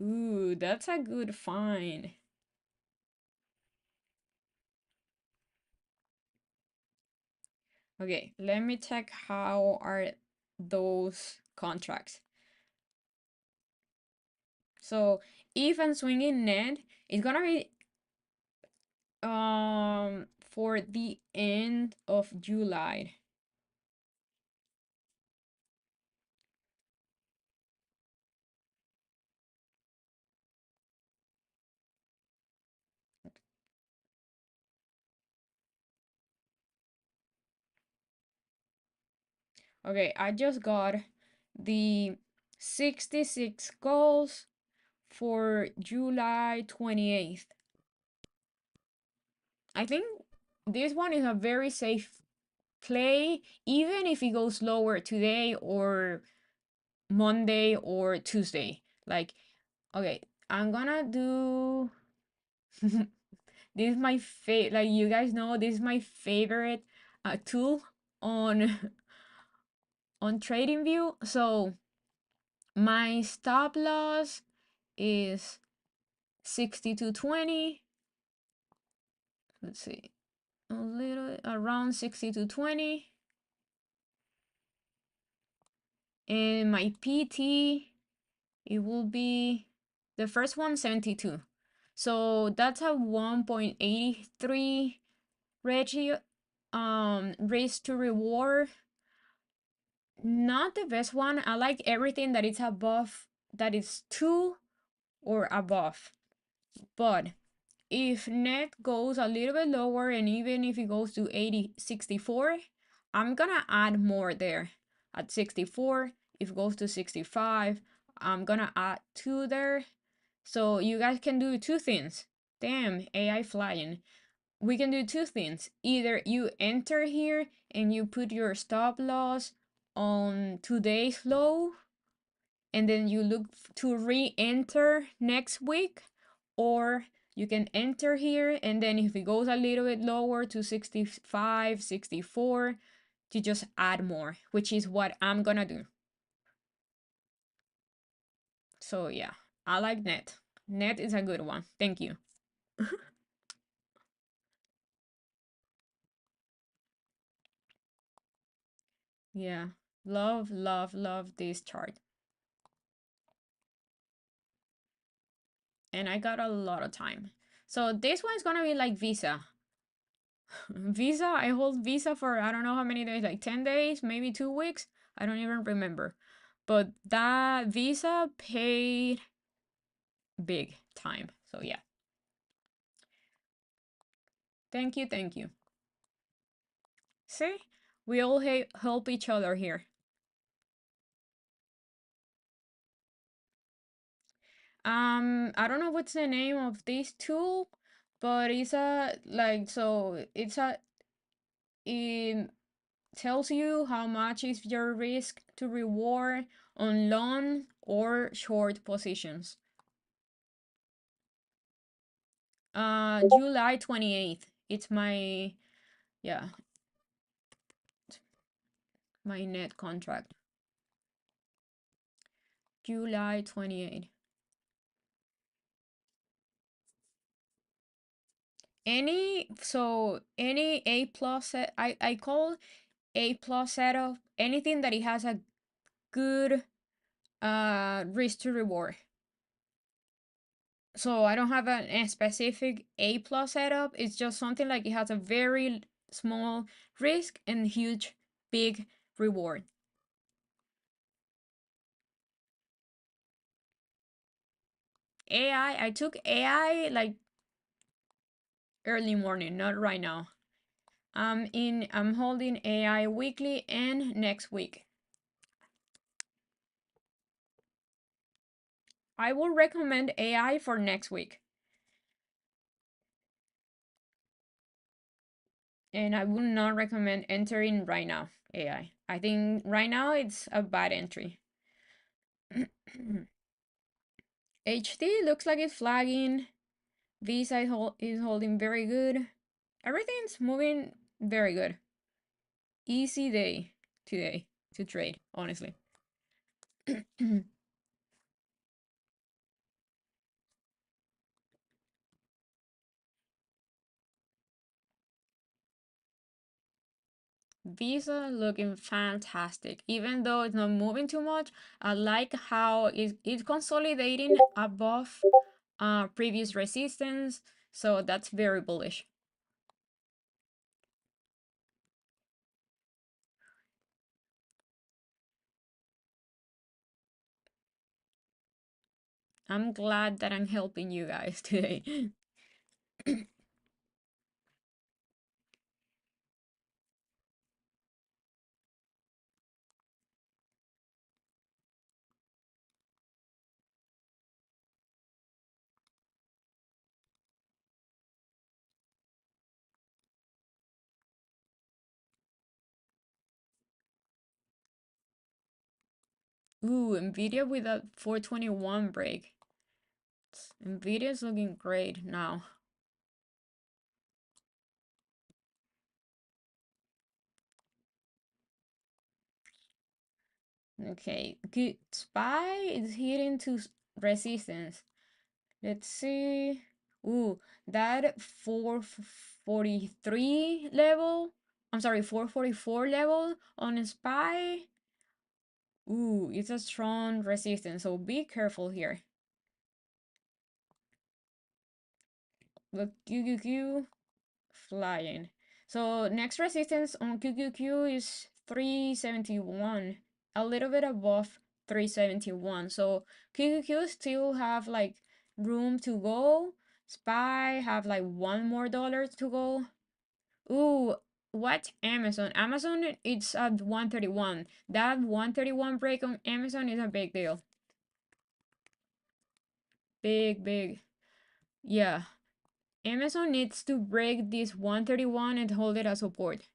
Ooh, that's a good find. Okay, let me check how are those contracts. So if I'm swinging net, it's gonna be for the end of July. Okay, I just got the 66 calls for July 28th. I think this one is a very safe play, even if it goes lower today or Monday or Tuesday. Like, okay, I'm gonna do this is my favorite, like you guys know, this is my favorite tool on on TradingView. So my stop loss is 62.20. Let's see, a little around 62.20, and my PT, it will be the first one 72. So that's a 1.83 ratio, risk to reward. Not the best one. I like everything that is above, that is 2 or above. But if net goes a little bit lower, and even if it goes to 64, I'm gonna add more there at 64. If it goes to 65, I'm gonna add 2 there. So you guys can do two things. Damn, AI flying. We can do two things. Either you enter here and you put your stop loss on today's low, and then you look to re-enter next week, or you can enter here, and then if it goes a little bit lower to 65, 64, you just add more, which is what I'm gonna do. So yeah, I like net. Net is a good one. Thank you. Yeah, love, love, love this chart. and I got a lot of time. So this one's gonna be like Visa. Visa, I hold Visa for I don't know how many days, like 10 days, maybe 2 weeks. I don't even remember. But that Visa paid big time. So yeah. Thank you, thank you. See? We all help each other here. I don't know what's the name of this tool, but it's a like so it tells you how much is your risk to reward on long or short positions. July 28th. It's my yeah, my net contract. July 28th. Any A plus I call A plus setup anything that it has a good risk to reward. So I don't have a specific A plus setup. It's just something like it has a very small risk and huge big reward. I took AI like early morning, not right now. I'm holding AI weekly and next week. I will recommend AI for next week. And I would not recommend entering right now AI. I think right now it's a bad entry. HD looks like it's flagging. Visa is holding very good. Everything's moving very good. Easy day today to trade, honestly. Visa looking fantastic. Even though it's not moving too much, I like how it's consolidating above previous resistance. So that's very bullish. I'm glad that I'm helping you guys today. Ooh, Nvidia with a 421 break. Nvidia's looking great now. Okay, good. SPY is hitting to resistance. Let's see. Ooh, that 443 level. I'm sorry, 444 level on SPY. Ooh, it's a strong resistance, so be careful here. Look, QQQ flying. So next resistance on QQQ is 371, a little bit above 371. So QQQ still have like room to go. SPY have like $1 more to go. Ooh, what Amazon? Amazon it's at 131. That 131 break on Amazon is a big deal. Big, big. Yeah. Amazon needs to break this 131 and hold it as support.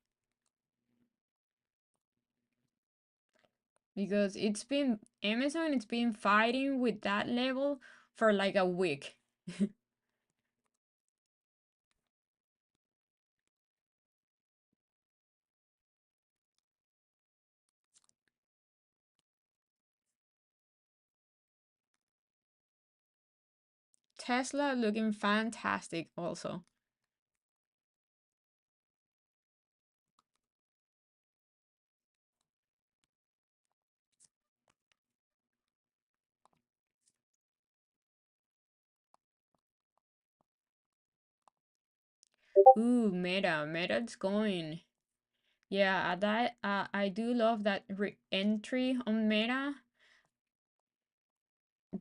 Because it's been fighting with that level for like a week. Tesla looking fantastic also. Ooh, Meta's going. Yeah, that I do love that entry on Meta.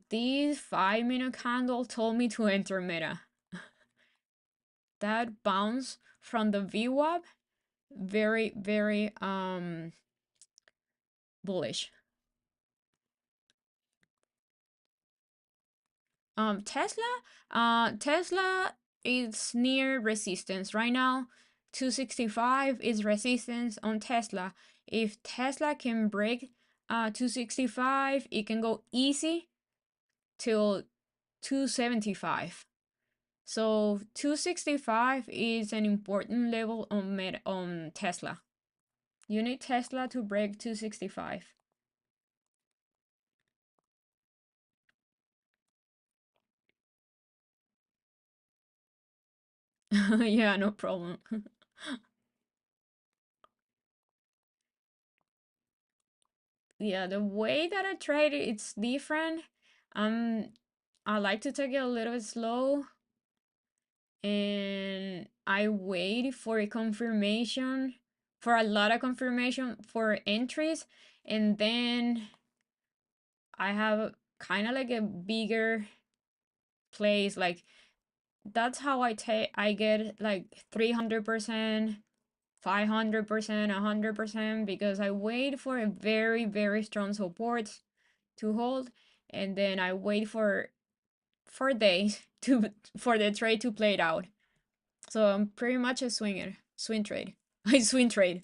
These 5 minute candle told me to enter Meta. That bounce from the VWAP, very, very bullish. Tesla is near resistance right now. 265 is resistance on Tesla. If Tesla can break 265, it can go easy till 275. So 265 is an important level on Tesla. You need Tesla to break 265. Yeah, no problem. Yeah, the way that I trade it, it's different. Um, I like to take it a little bit slow and I wait for a confirmation, for a lot of confirmation for entries, and then I have kind of like a bigger place. Like that's how I get like 300%, 500%, 100% because I wait for a very, very strong support to hold and then I wait for days to for the trade to play it out. So I'm pretty much a swinger, swing trade. I swing trade.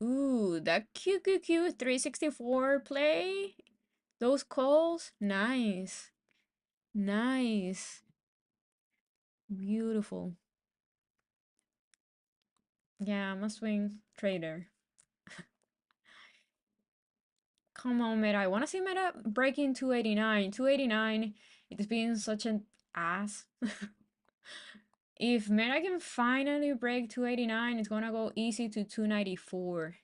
Ooh, that QQQ 364 play, those calls, nice, nice, beautiful. Yeah, I'm a swing trader. Come on, Meta. I want to see Meta breaking 289. 289, it's been such an ass. If Meta can finally break 289, it's gonna go easy to 294.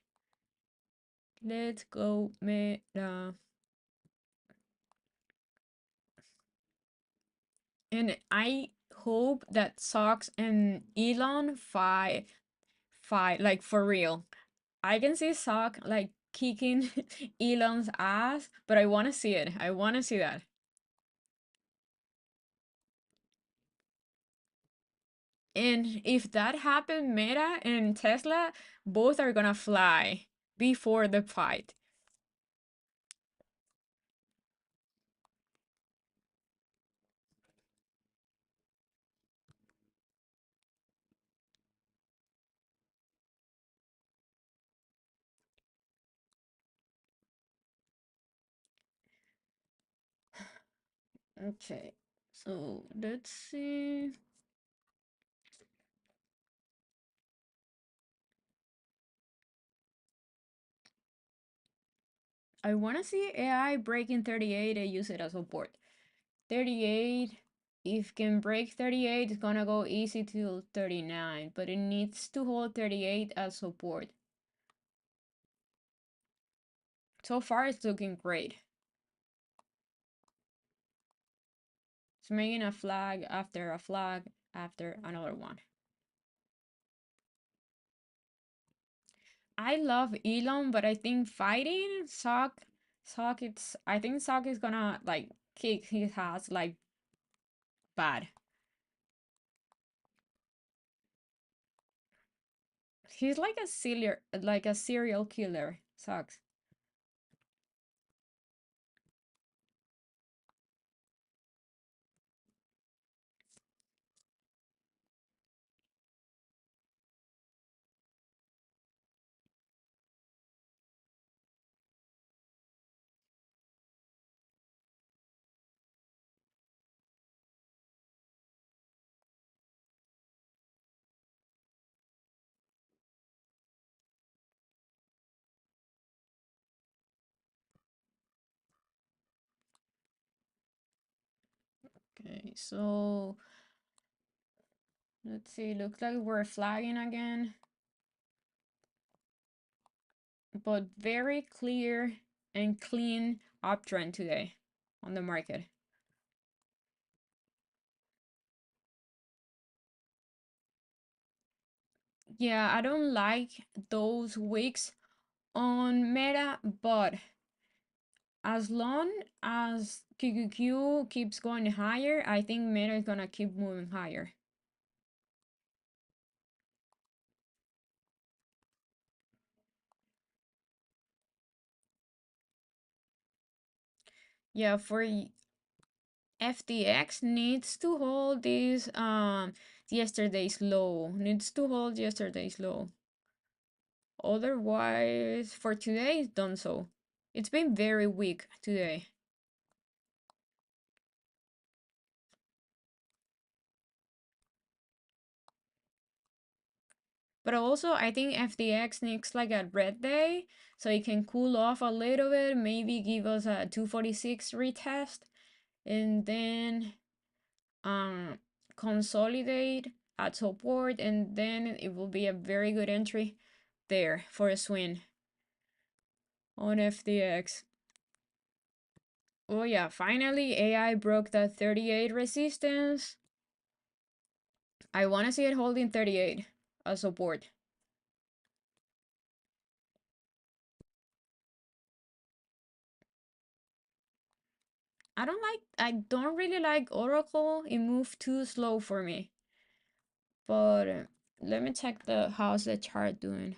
Let's go, Meta. And I hope that Sox and Elon fight like for real. I can see Sock like kicking Elon's ass, but I want to see it. I want to see that. And if that happened, Meta and Tesla both are gonna fly before the fight. Okay, so let's see. I want to see AI breaking 38 and use it as support. 38, if can break 38, it's gonna go easy to 39, but it needs to hold 38 as support. So far, it's looking great. It's making a flag after another one. I love Elon, but I think fighting Sock, I think Sock is gonna like kick his ass like bad. He's like a serial killer. Sucks. Okay, so let's see. Looks like we're flagging again, but very clear and clean uptrend today on the market. Yeah, I don't like those wicks on Meta, but as long as QQQ keeps going higher, I think Meta is gonna keep moving higher. Yeah, for FTX needs to hold this yesterday's low. Needs to hold yesterday's low. Otherwise, for today, it's done so. It's been very weak today. But also, I think FTX needs like a red day so it can cool off a little bit, maybe give us a 246 retest, and then um consolidate at support, and then it will be a very good entry there for a swing on FTX. Oh yeah, finally AI broke that 38 resistance. I want to see it holding 38 as support. I don't really like Oracle. It moved too slow for me. But let me check how's the chart doing.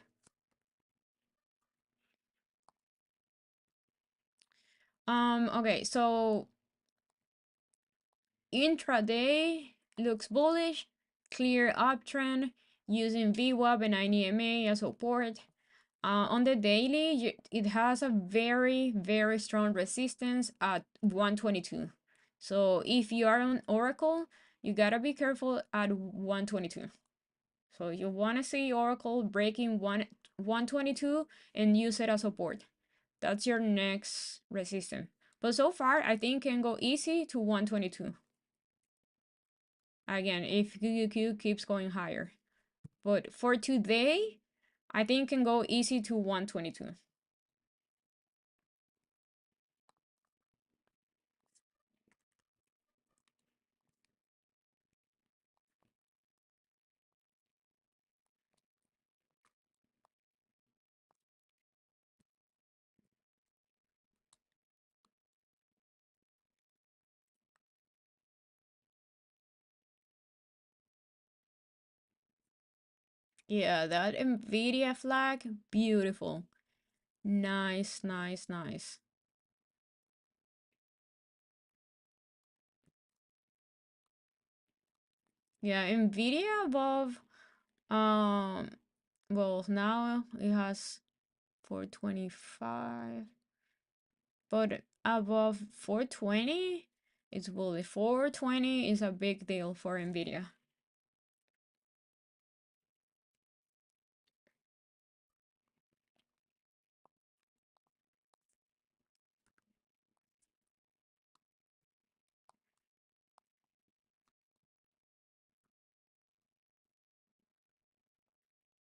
Okay, so intraday looks bullish, clear uptrend using VWAP and INEMA as support. On the daily, it has a very strong resistance at 122. So if you are on Oracle, you gotta be careful at 122. So you want to see Oracle breaking 122 and use it as support. That's your next resistance. But so far, I think can go easy to 122. Again, if QQQ keeps going higher. But for today, I think can go easy to 122. Yeah, that Nvidia flag, beautiful. Nice. Yeah, Nvidia above, um, well, now it has 425, but above 420, it's bullish. 420 is a big deal for Nvidia.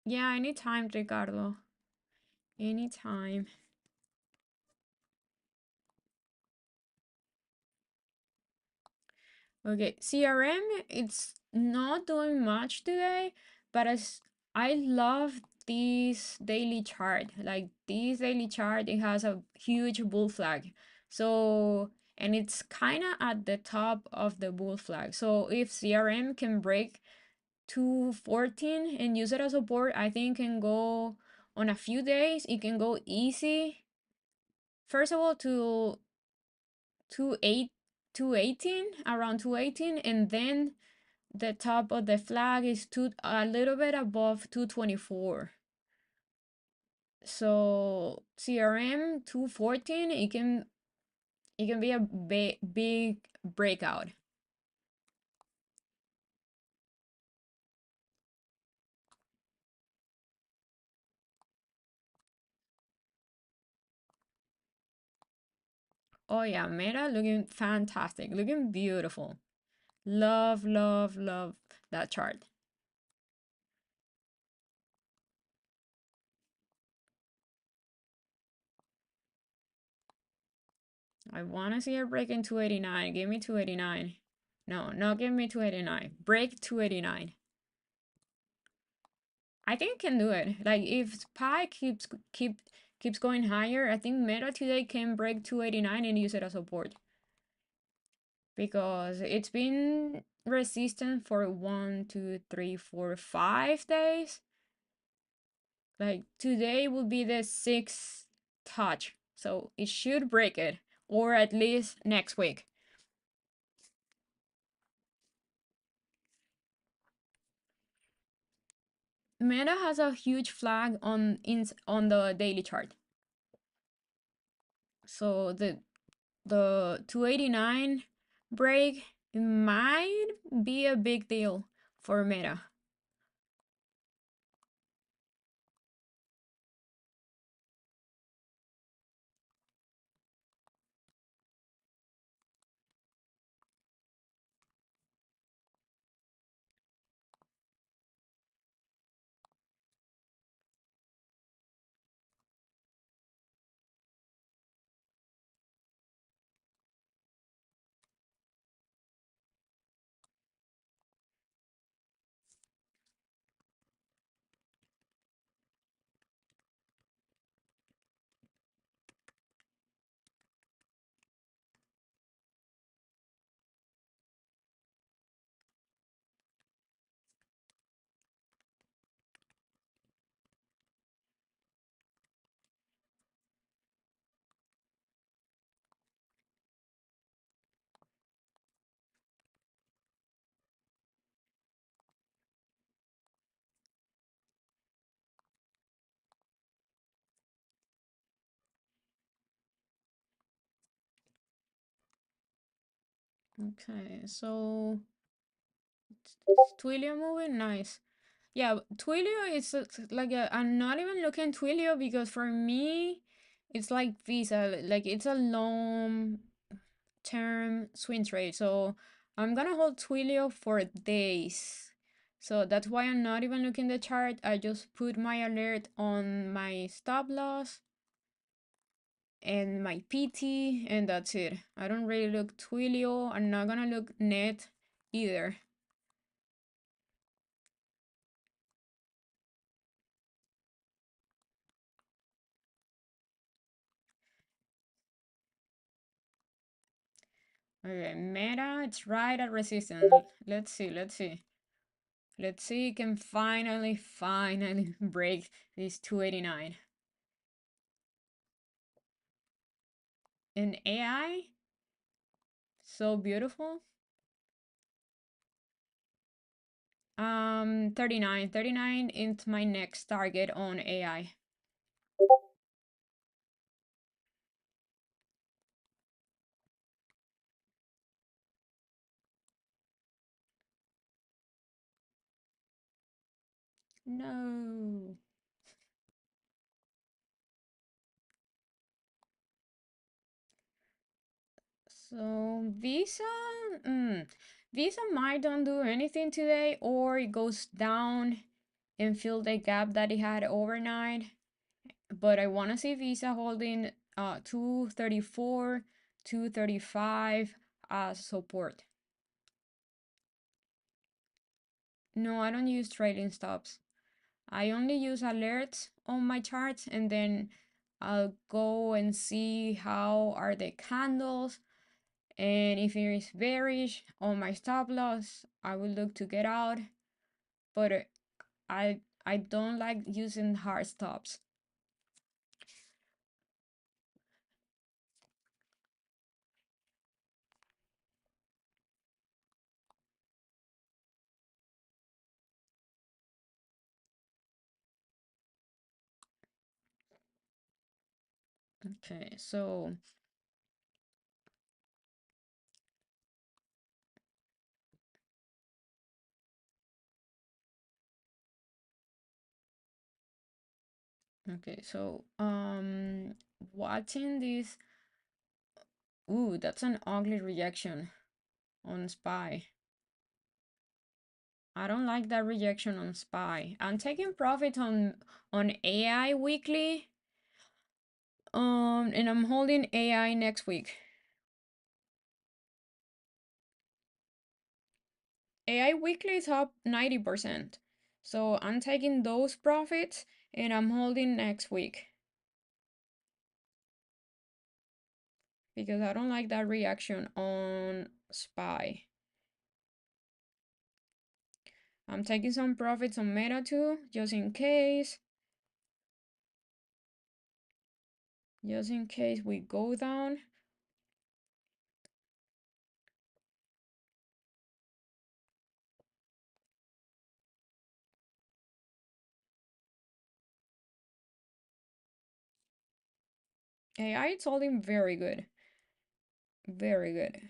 Yeah, anytime, Ricardo. Anytime. Okay, CRM, it's not doing much today, but as I love this daily chart. Like this daily chart, it has a huge bull flag. So, and it's kind of at the top of the bull flag. So if CRM can break 214 and use it as support, I think can go on a few days. It can go easy. First of all, to 28 218, around 218, and then the top of the flag is a little bit above 224. So CRM 214, it can be a big breakout. Oh yeah, Meta looking fantastic, looking beautiful. Love, love, love that chart. I want to see her break in 289. Give me 289. No, no, give me 289. Break 289. I think it can do it. Like if Pi keeps going higher, I think Meta today can break 289 and use it as support because it's been resistant for 1, 2, 3, 4, 5 days. Like today will be the sixth touch, so it should break it, or at least next week. Meta has a huge flag on the daily chart, so the 289 break might be a big deal for Meta. Okay, so Twilio moving nice. Yeah, Twilio is like I'm not even looking Twilio because for me, it's like Visa, like it's a long term swing trade. So I'm gonna hold Twilio for days. So that's why I'm not even looking the chart. I just put my alert on my stop loss and my PT, and that's it. I don't really look Twilio. I'm not gonna look net either. Okay, Meta, it's right at resistance. Let's see, let's see. Let's see, it can finally break this 289. And AI, so beautiful. 39 is my next target on AI. No. So Visa, Visa might don't do anything today, or it goes down and fill the gap that it had overnight. But I want to see Visa holding 234, 235 as support. No, I don't use trading stops. I only use alerts on my charts, and then I'll go and see how are the candles, and if it is bearish on my stop loss, I will look to get out. But I don't like using hard stops. Okay, so watching this. Ooh, that's an ugly rejection on SPY. I don't like that rejection on SPY. I'm taking profit on AI weekly. And I'm holding AI next week. AI weekly is up 90%. So I'm taking those profits and I'm holding next week. Because I don't like that reaction on SPY. I'm taking some profits on Meta too, just in case. Just in case we go down. AI is holding very good. Very good.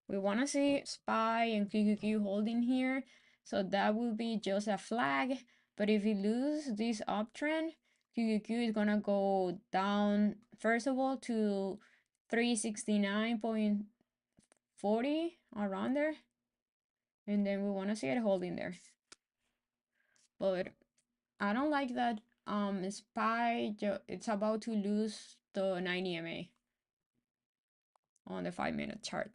We want to see SPY and QQQ holding here. So that will be just a flag. But if we lose this uptrend, QQQ is going to go down, first of all, to 369.40, around there. And then we want to see it holding there. But I don't like that SPY, it's about to lose the 90 MA on the 5-minute chart.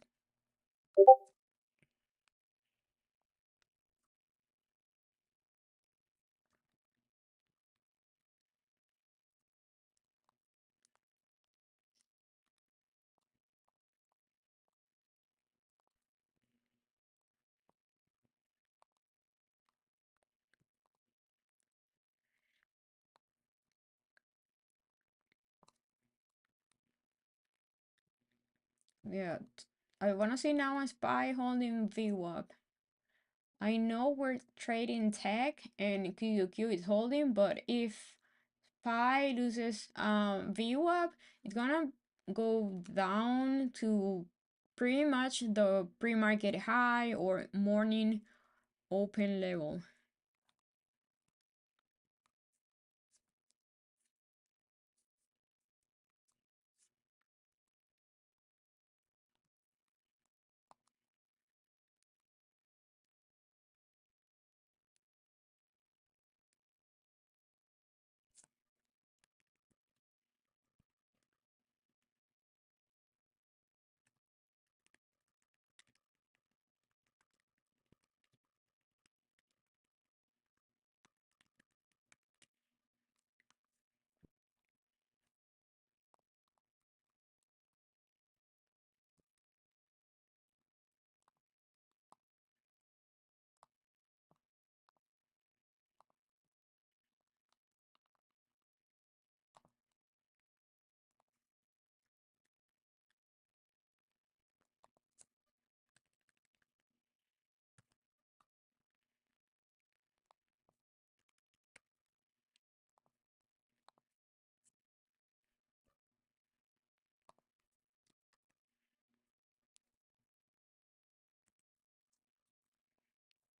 Yeah, I want to see now a SPY holding VWAP. I know we're trading tech and QQQ is holding, but if SPY loses VWAP, it's gonna go down to pretty much the pre-market high or morning open level.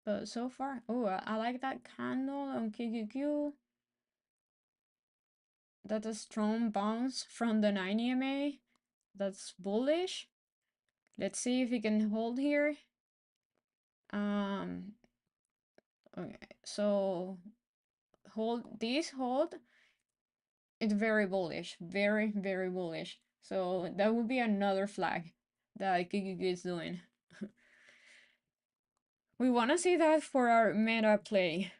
But so far, oh, I like that candle on QQQ. That's a strong bounce from the 90 MA. That's bullish. Let's see if we can hold here. Okay, so hold, it's very bullish, very, very bullish. So that would be another flag that QQQ is doing. We want to see that for our meta play.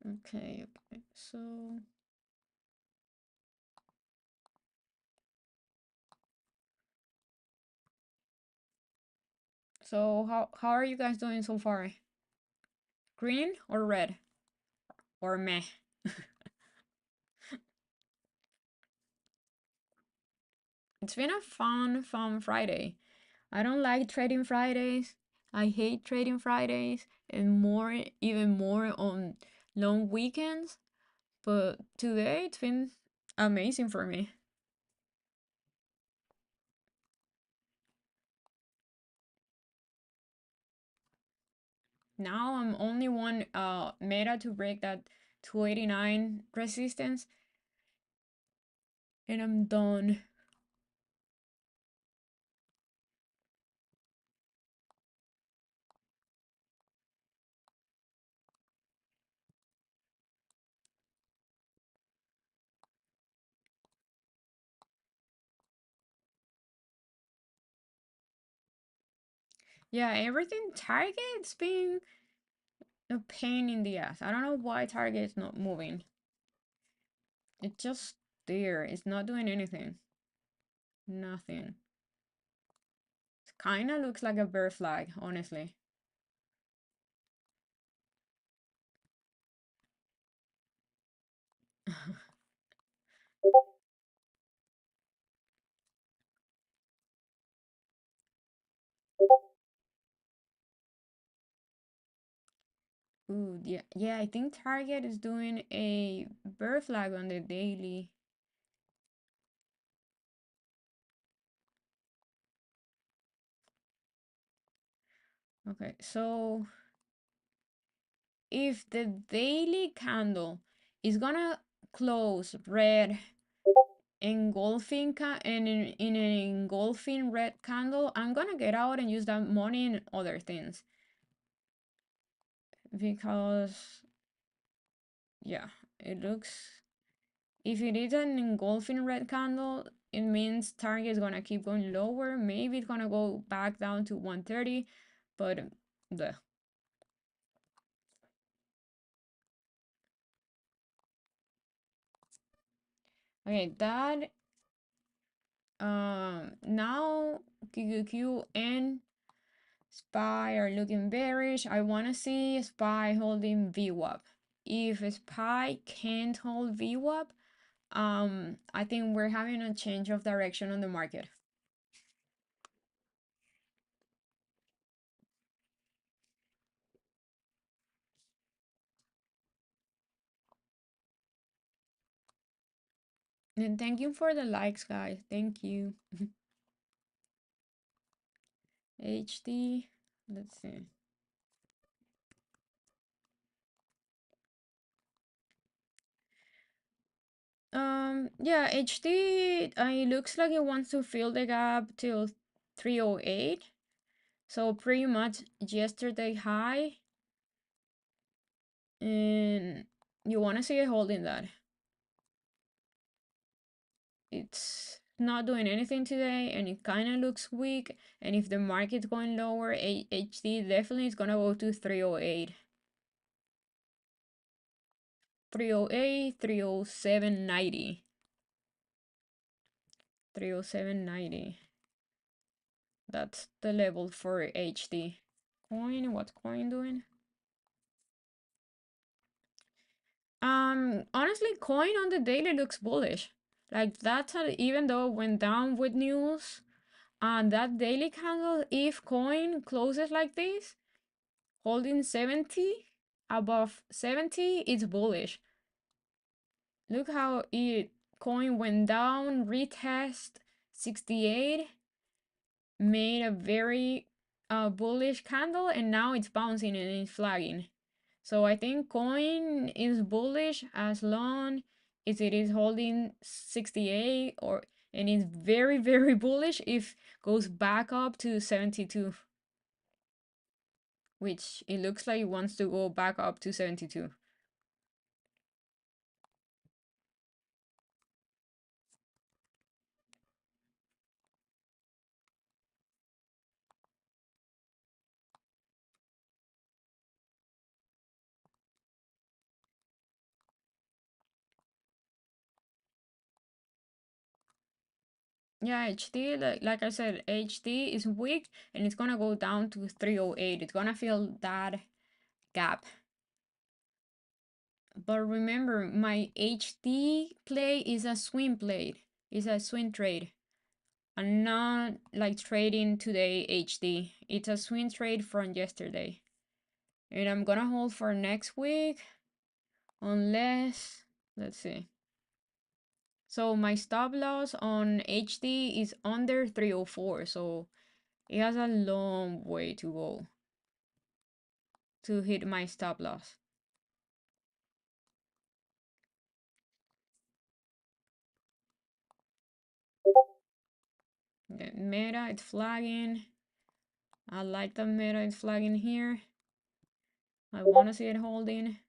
Okay, okay. So how are you guys doing so far? Green or red? Or meh? It's been a fun Friday. I don't like trading Fridays. I hate trading Fridays and even more on long weekends. But today it's been amazing for me. Now I'm only one meta to break that 289 resistance and I'm done. Yeah, everything Target's being a pain in the ass. I don't know why Target's not moving. It's just there. It's not doing anything. Nothing. It kind of looks like a bear flag, honestly. Ooh, yeah, yeah. I think Target is doing a bear flag on the daily. Okay, so if the daily candle is gonna close red engulfing in an engulfing red candle, I'm gonna get out and use that money in other things because yeah, it looks, if it is an engulfing red candle, it means Target is gonna keep going lower. Maybe it's gonna go back down to 130, but the okay, that now QQQ and SPY are looking bearish. I want to see SPY holding VWAP. If SPY can't hold VWAP, I think we're having a change of direction on the market. And thank you for the likes, guys. Thank you. HD, let's see. Yeah, HD, it looks like it wants to fill the gap till 308. So pretty much yesterday high. And you want to see it holding that. It's not doing anything today and it kind of looks weak. And if the market's going lower, HD definitely is going to go to 308. 308, 307.90. 307.90. That's the level for HD. Coin, what's coin doing? Honestly, coin on the daily looks bullish. Like that's even though it went down with news, and that daily candle, if coin closes like this, holding 70, above 70, it's bullish. Look how it coin went down, retest 68, made a very bullish candle, and now it's bouncing and it's flagging. So I think coin is bullish as long as it is holding 68, or and it's very bullish if goes back up to 72, which it looks like it wants to go back up to 72. Yeah, HD, like I said, HD is weak and it's gonna go down to 308. It's gonna feel that gap. But remember, my HD play is a swing play. It's a swing trade. I'm not like trading today HD. It's a swing trade from yesterday. And I'm gonna hold for next week unless, let's see. So my stop loss on HD is under 304. So it has a long way to go to hit my stop loss. The meta it's flagging. I like the meta it's flagging here. I want to see it holding.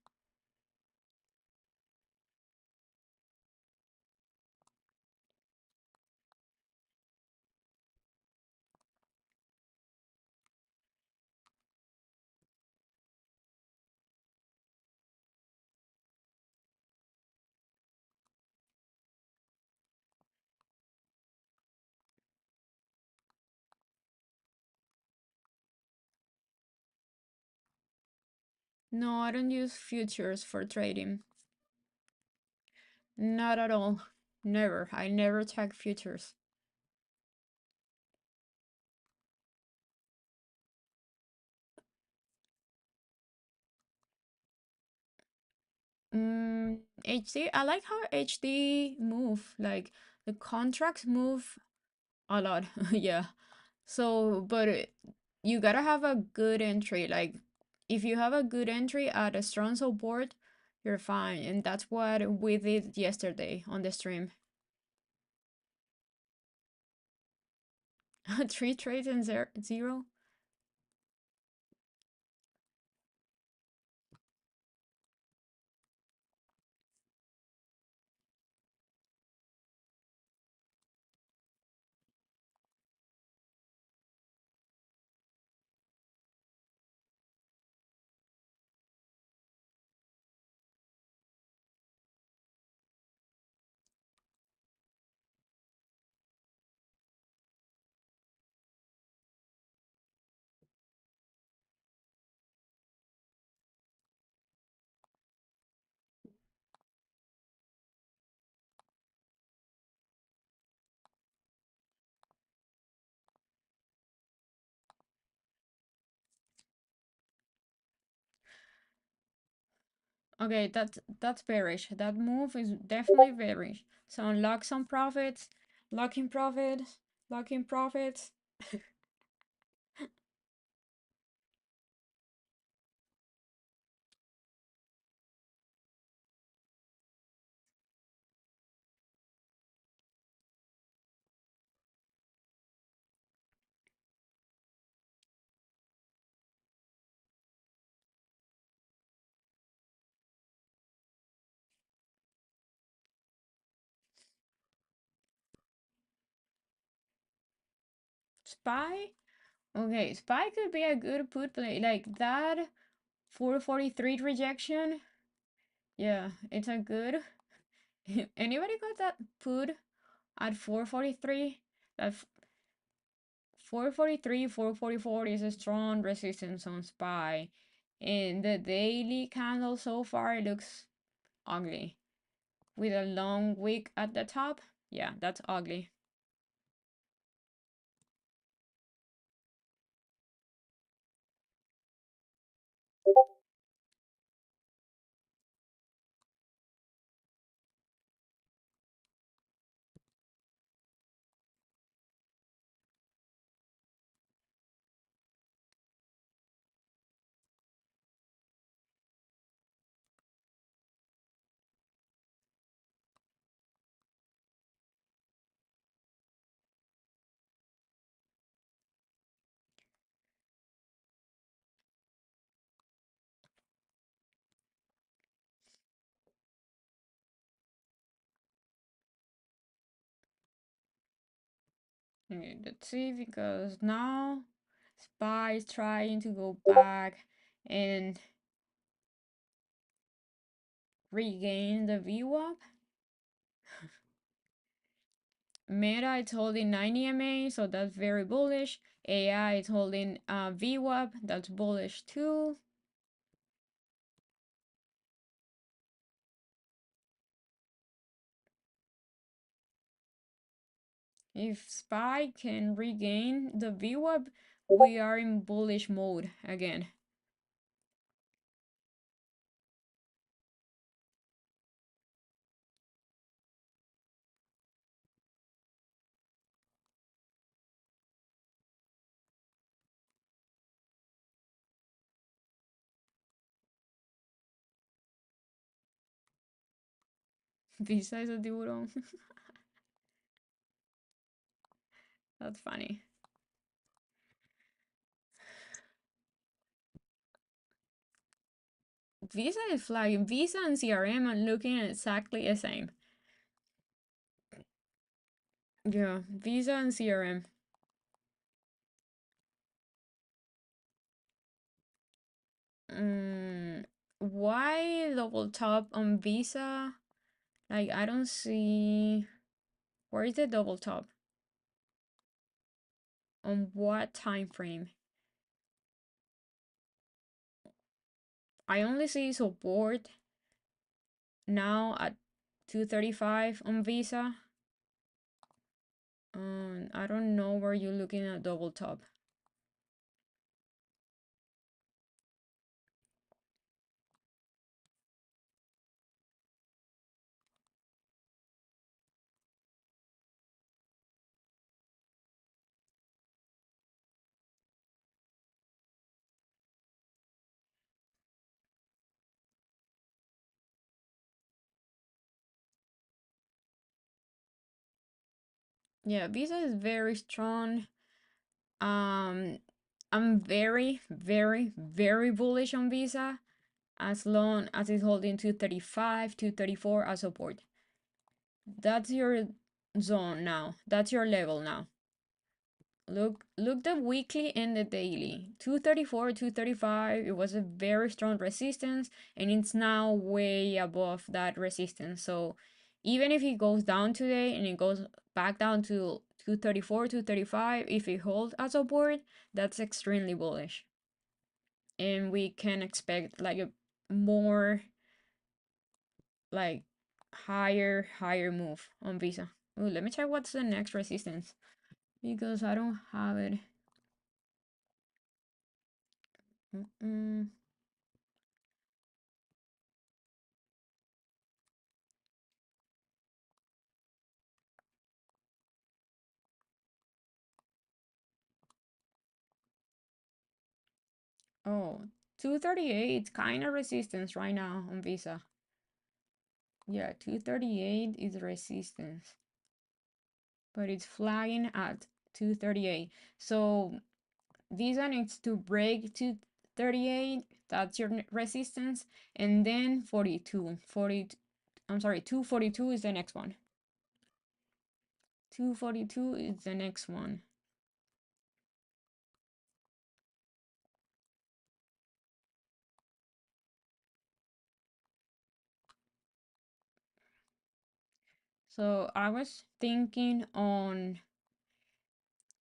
No, I don't use futures for trading. Not at all. Never. I never check futures. HD, I like how HD move. Like the contracts move a lot. Yeah. So, but you gotta have a good entry. Like if you have a good entry at a strong support, you're fine. And that's what we did yesterday on the stream. Three trades and zero. Okay, that's bearish. That move is definitely bearish. So unlock some profits, lock in profits, lock in profits. Spy? Okay, Spy could be a good put play. Like that 443 rejection. Yeah, it's a good. Anybody got that put at 443? That 443, 444 is a strong resistance on Spy. And the daily candle so far it looks ugly. With a long wick at the top. Yeah, that's ugly. Okay, let's see because now Spy is trying to go back and regain the VWAP. Meta is holding 90 MA, so that's very bullish. AI is holding VWAP, that's bullish too. If SPY can regain the VWAP, we are in bullish mode again. Visa is a tiburón. That's funny. Visa is flagging. Visa and CRM are looking exactly the same. Yeah, Visa and CRM. Why double top on Visa? Like, I don't see. Where is the double top? On what time frame? I only see support now at 235 on Visa. I don't know where you're looking at double top. Yeah, Visa is very strong. I'm very, very, very bullish on Visa as long as it's holding 235, 234 as support. That's your zone now. That's your level now. Look the weekly and the daily. 234, 235, it was a very strong resistance and it's now way above that resistance. So even if it goes down today and it goes back down to 234, 235, if it holds as support, that's extremely bullish. And we can expect like a more like higher move on Visa. Ooh, let me check what's the next resistance because I don't have it. Oh, 238 kind of resistance right now on Visa. Yeah, 238 is resistance, but it's flagging at 238. So Visa needs to break 238. That's your resistance, and then 42. 40. I'm sorry, 242 is the next one. 242 is the next one. So I was thinking on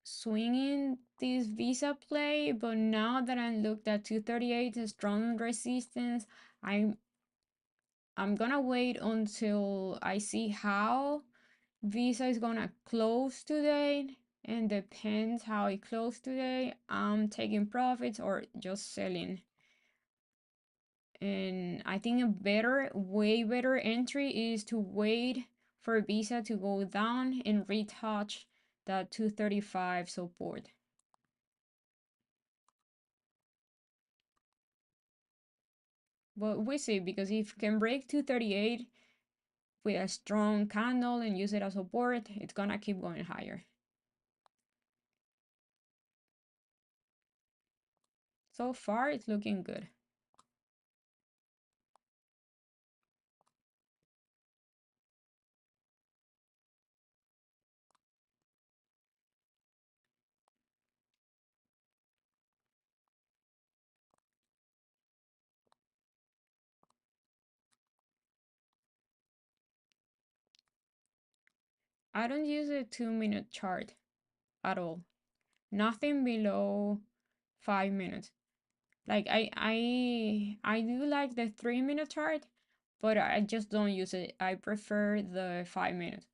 swinging this Visa play, but now that I looked at 238 strong resistance, I'm I'm gonna wait until I see how Visa is gonna close today, and depends how it closed today, I'm taking profits or just selling. And I think a better, way better entry is to wait for Visa to go down and retouch that 235 support. But we see, because if it can break 238 with a strong candle and use it as support, it's gonna keep going higher. So far, it's looking good. I don't use a 2-minute chart at all. Nothing below 5 minutes. Like I do like the 3-minute chart, but I just don't use it. I prefer the 5 minutes.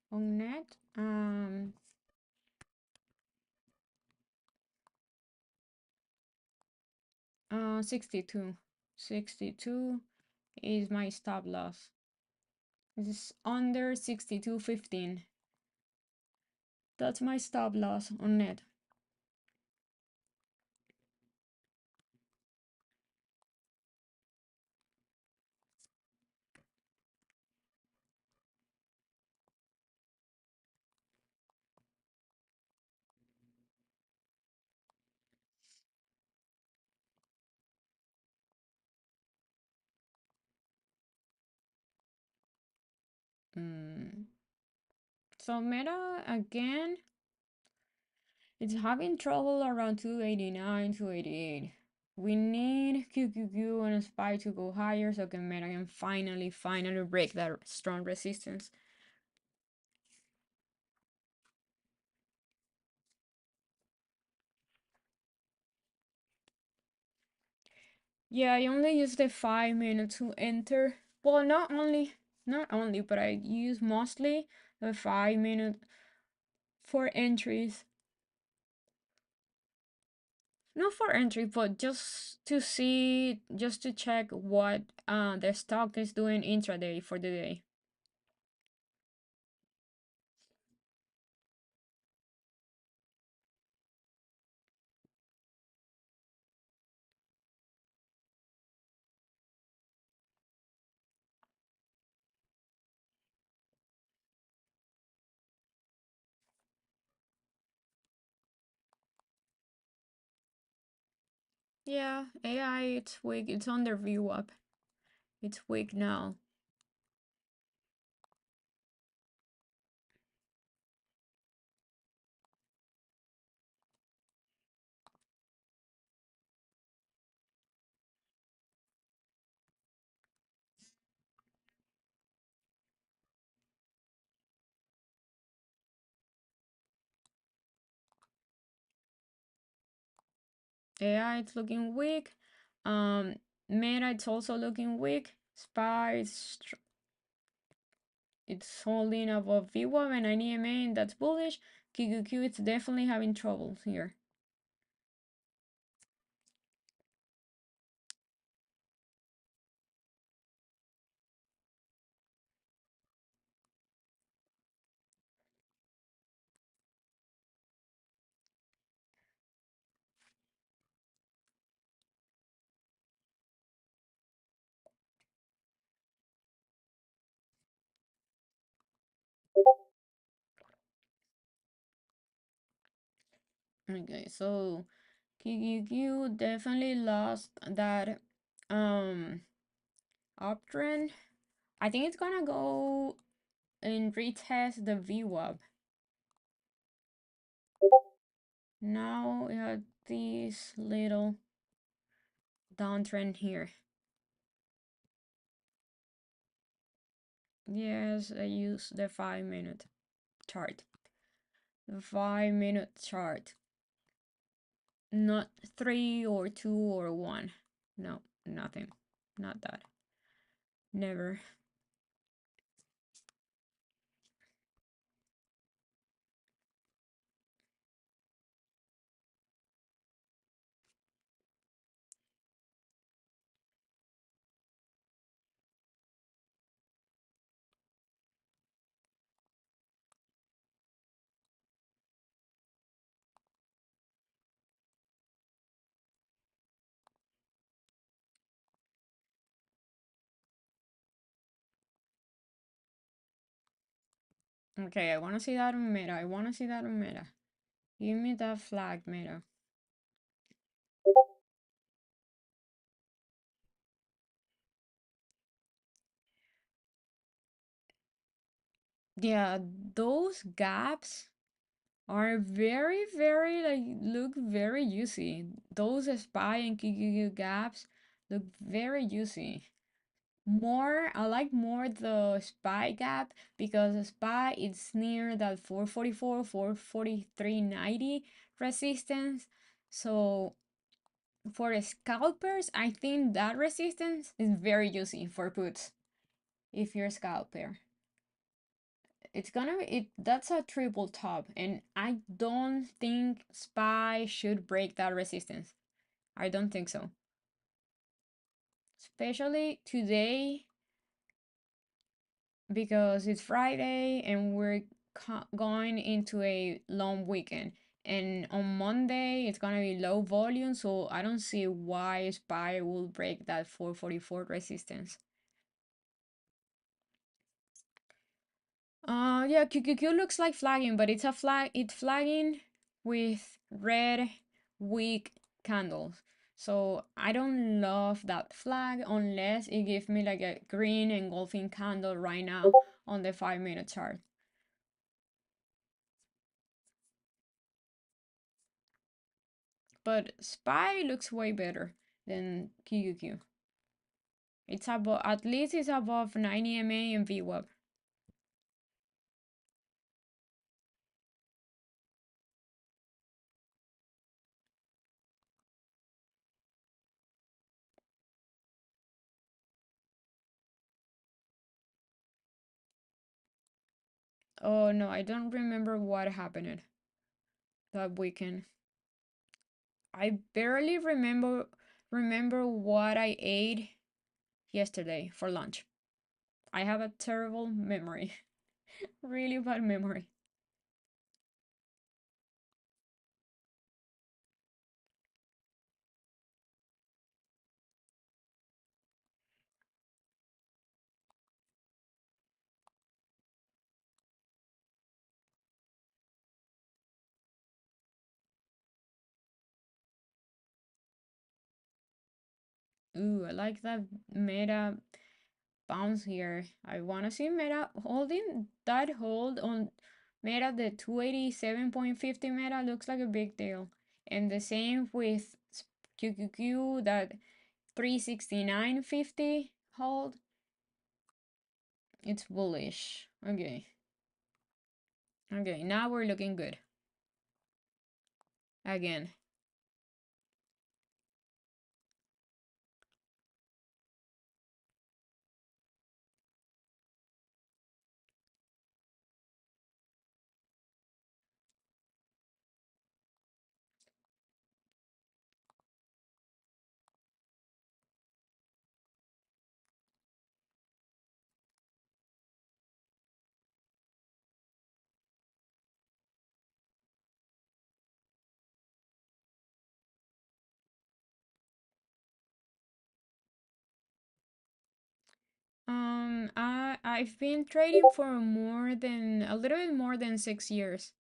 On net, 62. 62 is my stop loss. This is under 62.15. That's my stop loss on net. So Meta again, it's having trouble around 289, 288. We need QQQ and SPY to go higher so can Meta can finally break that strong resistance. Yeah, I only use the 5 minutes to enter. Well, not only, but I use mostly the 5 minute for entries. Not for entry, but just to see, just to check what the stock is doing intraday for the day. Yeah, AI, it's weak. It's on their VWAP. It's weak now. AI, it's looking weak. Meta, it's also looking weak. SPY, it's holding above VWAP and EMA, and that's bullish. QQQ, it's definitely having troubles here. Okay, so QQQ definitely lost that uptrend. I think it's gonna go and retest the VWAP. Now we have this little downtrend here. Yes, I use the 5 minute chart. The 5 minute chart. Not 3 or 2 or 1. No, nothing. Not that. Never. Okay, I want to see that on Meta. I want to see that on Meta. Give me that flag, Meta. Yeah, those gaps are very, very, like, look very juicy. Those SPY and QQQ gaps look very juicy. More, I like more the SPY gap because the SPY is near that 444, 443.90 resistance. So for the scalpers, I think that resistance is very juicy for puts if you're a scalper. It's gonna be that's a triple top, and I don't think SPY should break that resistance. I don't think so. Especially today because it's Friday and we're going into a long weekend. And on Monday it's gonna be low volume, so I don't see why SPY will break that 444 resistance. Yeah, QQQ looks like flagging, but it's a flag. It's flagging with red weak candles. So I don't love that flag unless it gives me like a green engulfing candle right now on the 5 minute chart. But SPY looks way better than QQQ. It's above, at least it's above 90 MA and VWAP. Oh no, I don't remember what happened that weekend. I barely remember what I ate yesterday for lunch. I have a terrible memory. Really bad memory. Ooh, I like that meta bounce here. I want to see meta holding that hold on meta. The 287.50 meta looks like a big deal. And the same with QQQ, that 369.50 hold. It's bullish. Okay. Okay, now we're looking good. Again. I've been trading for more than a little bit more than 6 years.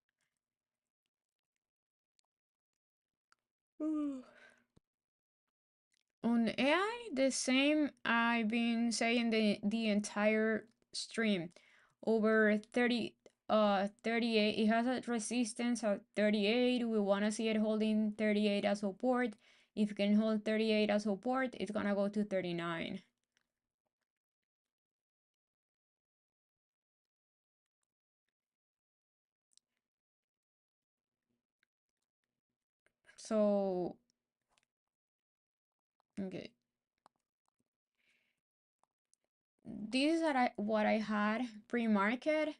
Mm. On AI, the same I've been saying the entire stream. Over 38. It has a resistance at 38. We wanna see it holding 38 as support. If it can hold 38 as support, it's gonna go to 39. So okay. This is what I had pre-market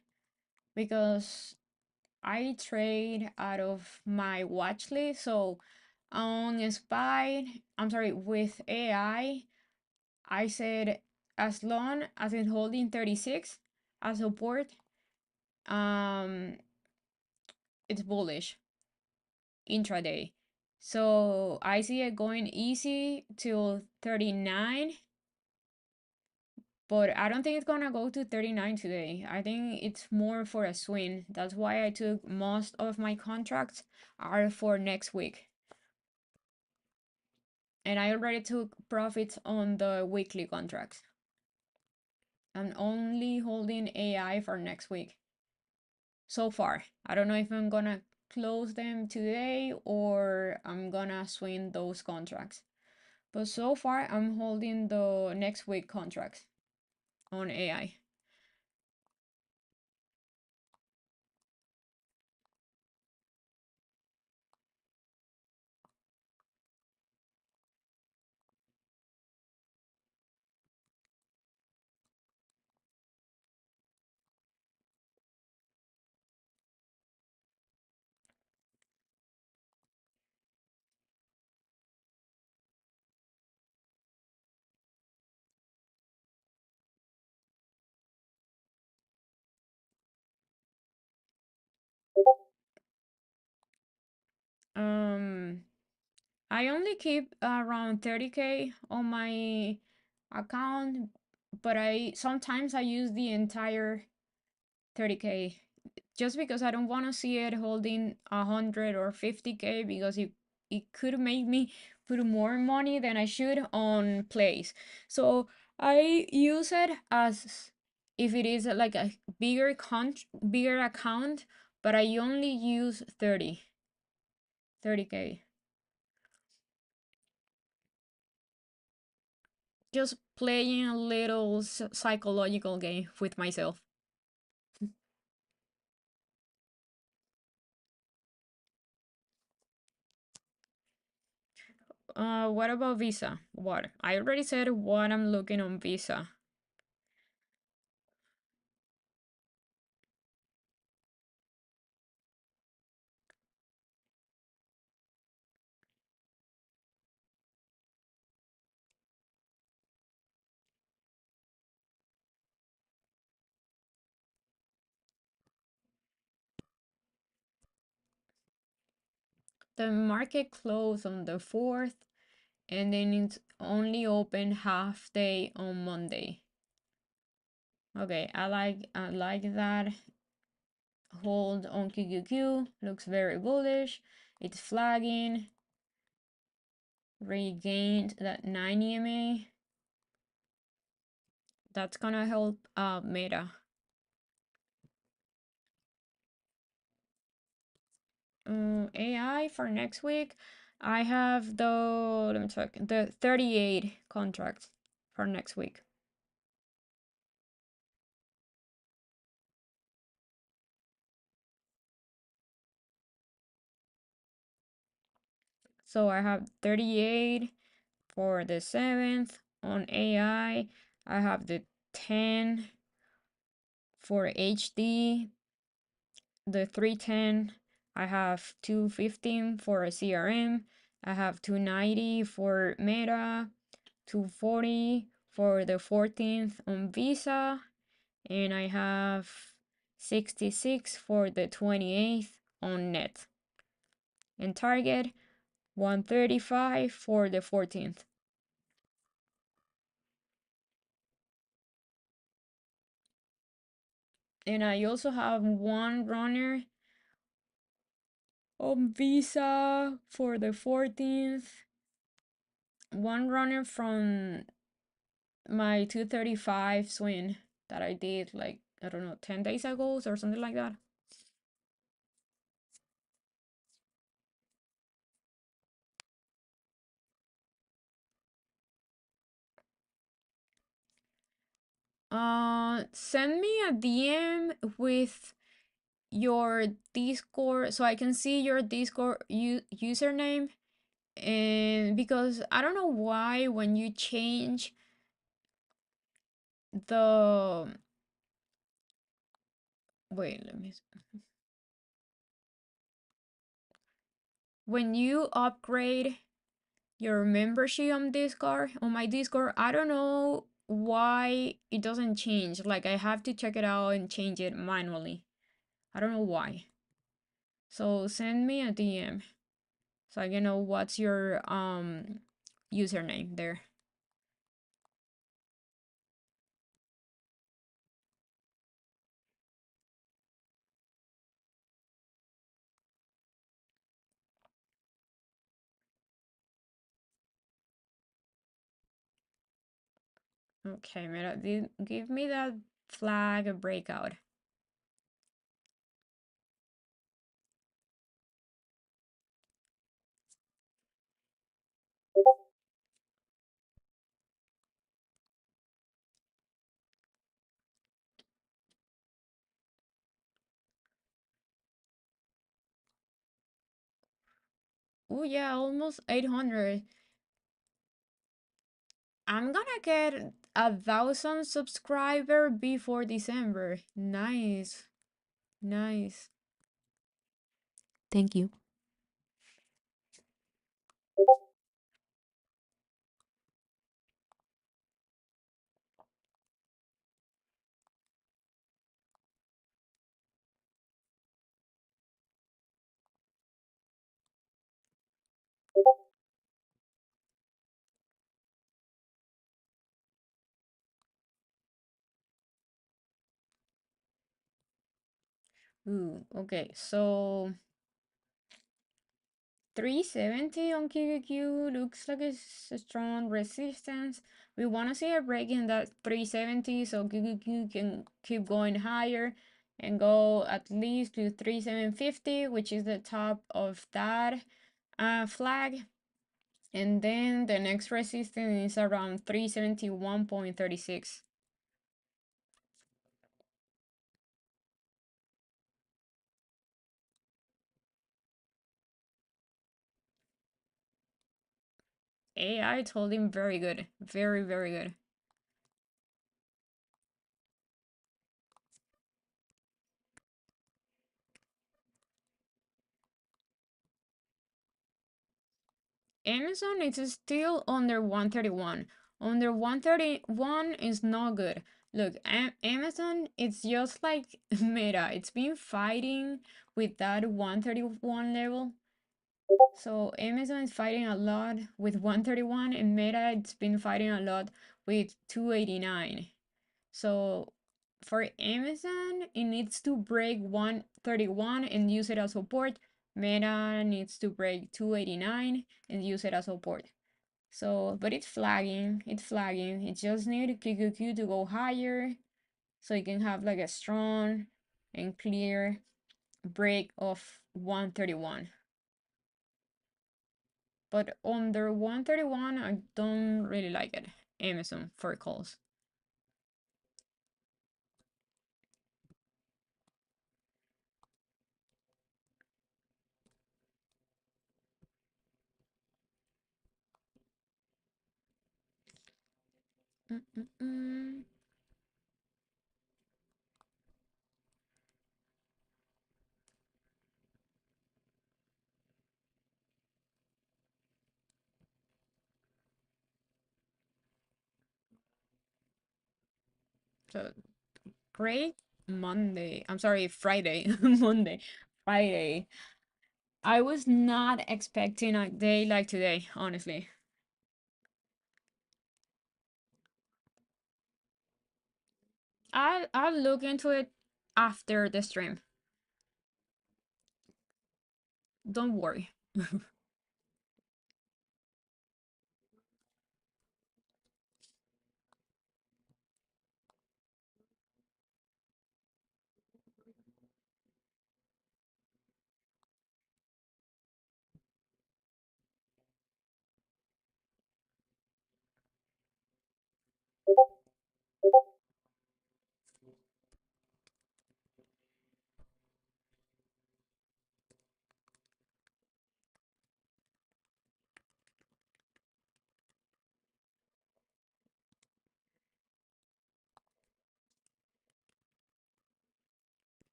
because I trade out of my watch list. So on SPY, I'm sorry, with I said as long as it's holding 36 as support, um, it's bullish intraday. So I see it going easy till 39, but I don't think it's gonna go to 39 today. I think it's more for a swing. That's why I took most of my contracts are for next week. And I already took profits on the weekly contracts. I'm only holding AI for next week so far. I don't know if I'm gonna close them today or I'm gonna swing those contracts. But so far, I'm holding the next week contracts on AI. Um, I only keep around 30K on my account, but I sometimes I use the entire 30K just because I don't want to see it holding 100 or 50K because it could make me put more money than I should on plays. So I use it as if it is like a bigger account, but I only use 30K. Just playing a little psychological game with myself. What about Visa? What? I already said what I'm looking on Visa. The market closed on the 4th, and then it's only open half day on Monday. Okay, I like that. Hold on QQQ, looks very bullish. It's flagging, regained that 9 EMA. That's gonna help Meta. AI for next week, I have let me check, the 38 contracts for next week. So I have 38 for the 7th on AI. I have the 10 for HD, the 310. I have 215 for a CRM. I have 290 for Meta, 240 for the 14th on Visa, and I have 66 for the 28th on Net. And Target 135 for the 14th. And I also have one runner on Visa for the 14th. One runner from my 235 swing that I did like, I don't know, 10 days ago or something like that. Send me a DM with your Discord so I can see your Discord username. And because I don't know why when you change the wait, let me when you upgrade your membership on my Discord, I don't know why it doesn't change. Like I have to check it out and change it manually. I don't know why. So send me a DM so I can know what's your username there. Okay, mira, give me that flag breakout. Oh yeah, almost 800. I'm gonna get 1,000 subscriber before December. Nice, nice. Thank you. Ooh, okay, so 370 on QQQ looks like it's a strong resistance. We want to see a break in that 370 so QQQ can keep going higher and go at least to 3750, which is the top of that flag. And then the next resistance is around 371.36. AI told him very good. Very, very good. Amazon is still under 131. Under 131 is not good. Look, Amazon, it's just like Meta. It's been fighting with that 131 level. So Amazon is fighting a lot with 131 and Meta it's been fighting a lot with 289. So for Amazon, it needs to break 131 and use it as support. Meta needs to break 289 and use it as support. So, but it's flagging, it's flagging. It just need QQQ to go higher so you can have like a strong and clear break of 131. But under 131, I don't really like it. Amazon for calls. Mm-mm-mm. So great Monday. I'm sorry, Friday. Monday. Friday. I was not expecting a day like today, honestly. I'll look into it after the stream. Don't worry.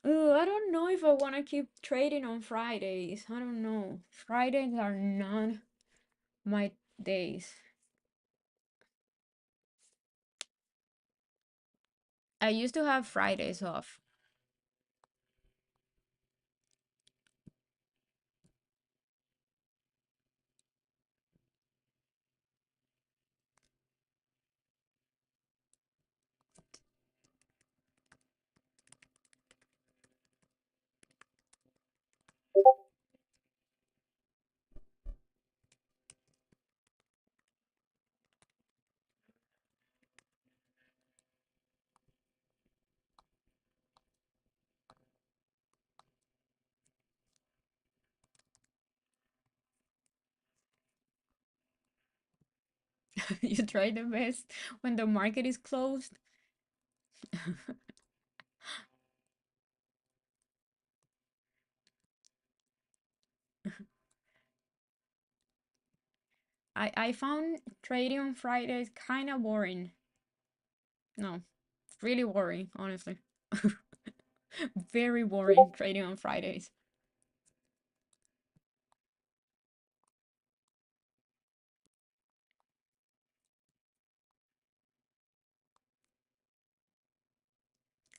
Ooh, I don't know if I want to keep trading on Fridays. I don't know. Fridays are not my days. I used to have Fridays off. You try the best when the market is closed. I found trading on Fridays kind of boring. No, really boring, honestly. Very boring trading on Fridays.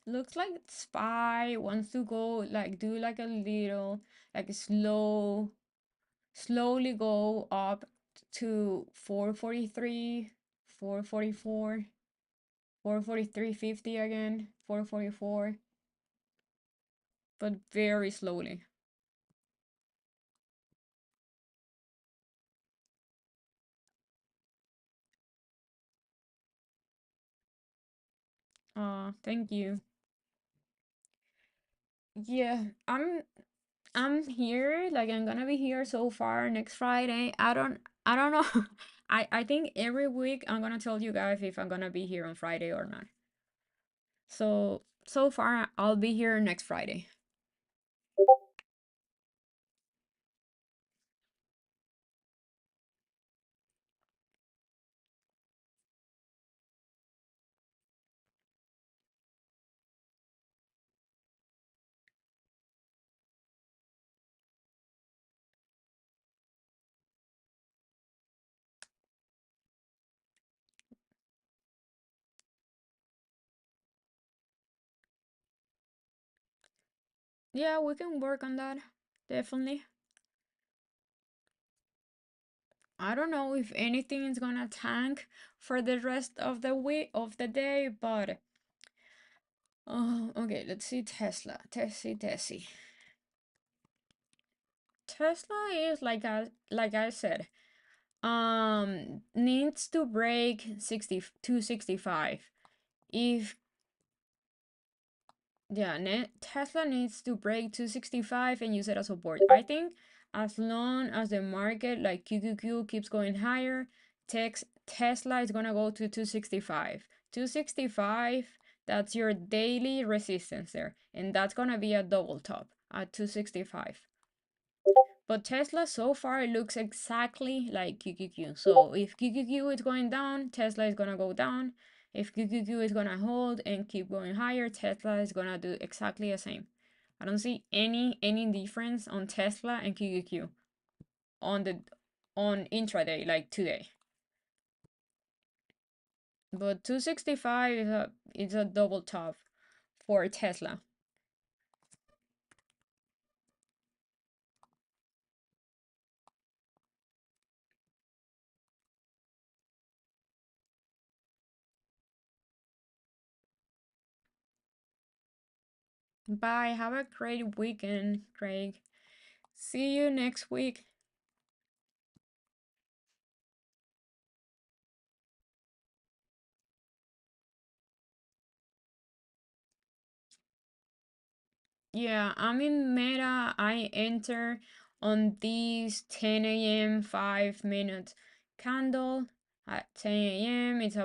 Looks like Spy wants to go like do like a little like slowly go up to 443, 444, 443.50 again, 444, but very slowly. Thank you. Yeah, I'm here, like I'm gonna be here so far next Friday. I don't know. I think every week I'm gonna tell you guys if I'm gonna be here on Friday or not. So far I'll be here next Friday. Yeah, we can work on that. Definitely. I don't know if anything is gonna tank for the rest of the week of the day, but oh, okay, let's see Tesla. Tessie. Tesla is like I said, needs to break 265. If Yeah, Tesla needs to break 265 and use it as support. I think as long as the market like QQQ keeps going higher, Tesla is gonna go to 265. 265, that's your daily resistance there, and that's gonna be a double top at 265. But Tesla so far looks exactly like QQQ. So if QQQ is going down, Tesla is gonna go down. If QQQ is gonna hold and keep going higher, Tesla is gonna do exactly the same. I don't see any difference on Tesla and QQQ on the on intraday like today. But 265 is a double top for Tesla. Bye. Have a great weekend, Craig. See you next week. Yeah, I'm in Meta. I enter on this 10 a.m. 5 minute candle at 10 a.m. It's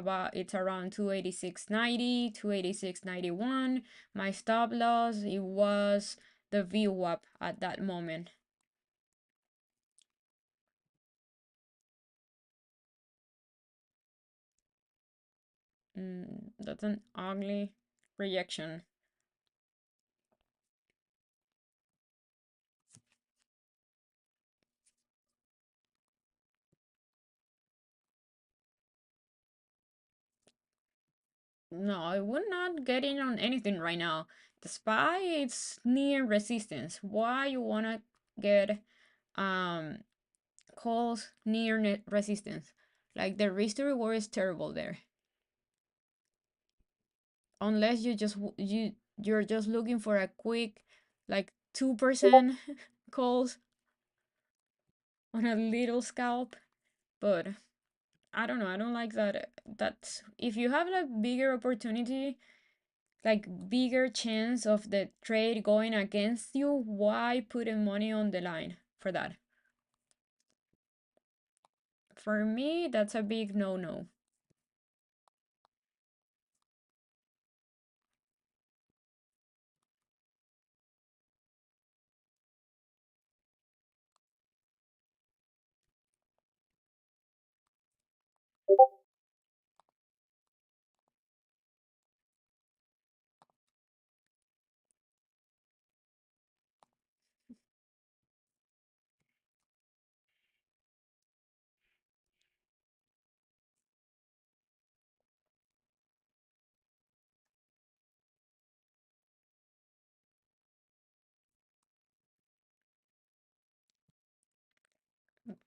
around 286.90, 286.91. My stop loss it was the VWAP at that moment. That's an ugly reaction. No, I would not get in on anything right now. The SPY it's near resistance. Why you wanna get um calls near resistance? Like the risk to reward is terrible there. Unless you're just looking for a quick like 2% calls on a little scalp, but I don't know. I don't like that. That's if you have like bigger opportunity, like bigger chance of the trade going against you, why putting money on the line for that? For me, that's a big no-no.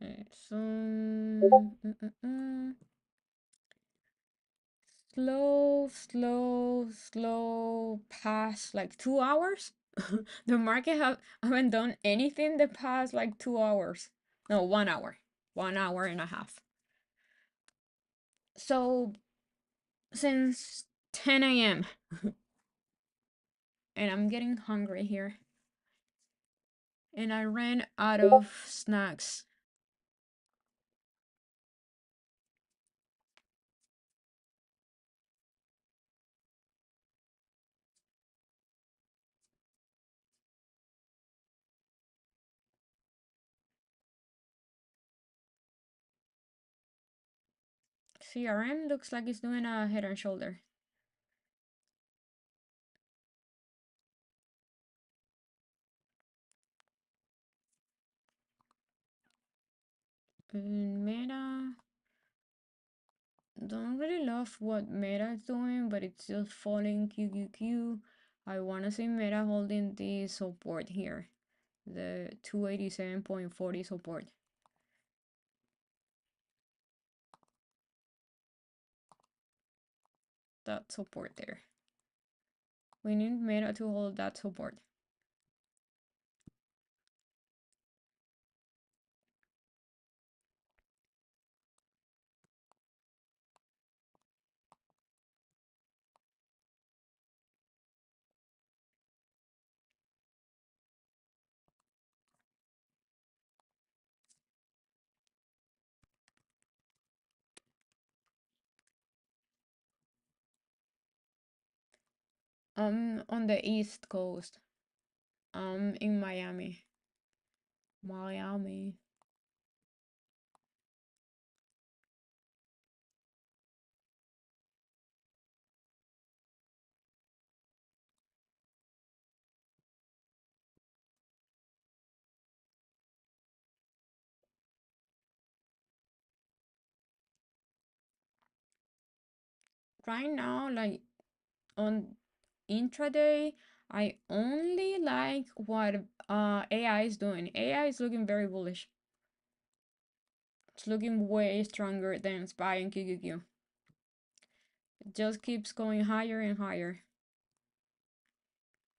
Okay, so slow past like 2 hours. The market haven't done anything the past like 2 hours. No, 1 hour. 1 hour and a half. So since 10 a.m. and I'm getting hungry here. And I ran out of snacks. CRM looks like it's doing a head and shoulder. Meta, don't really love what Meta is doing, but it's just falling QQQ. I want to see Meta holding this support here, the 287.40 support. That support there. We need Meta to hold that support. On the East Coast. In Miami. Miami. Right now, like on intraday, I only like what AI is doing. AI is looking very bullish. It's looking way stronger than SPY and QQQ. It just keeps going higher and higher.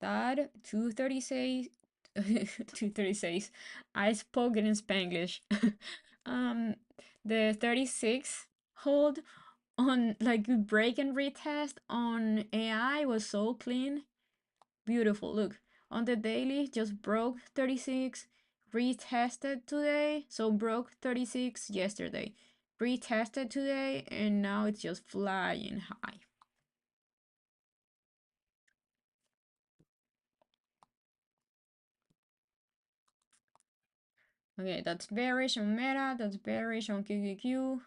That 236 236. I spoke it in Spanglish. um the 36 hold on like break and retest on AI was so clean. Beautiful. Look, on the daily, just broke 36, retested today, so broke 36 yesterday, retested today, and now it's just flying high. Okay, that's bearish on Meta, that's bearish on QQQ.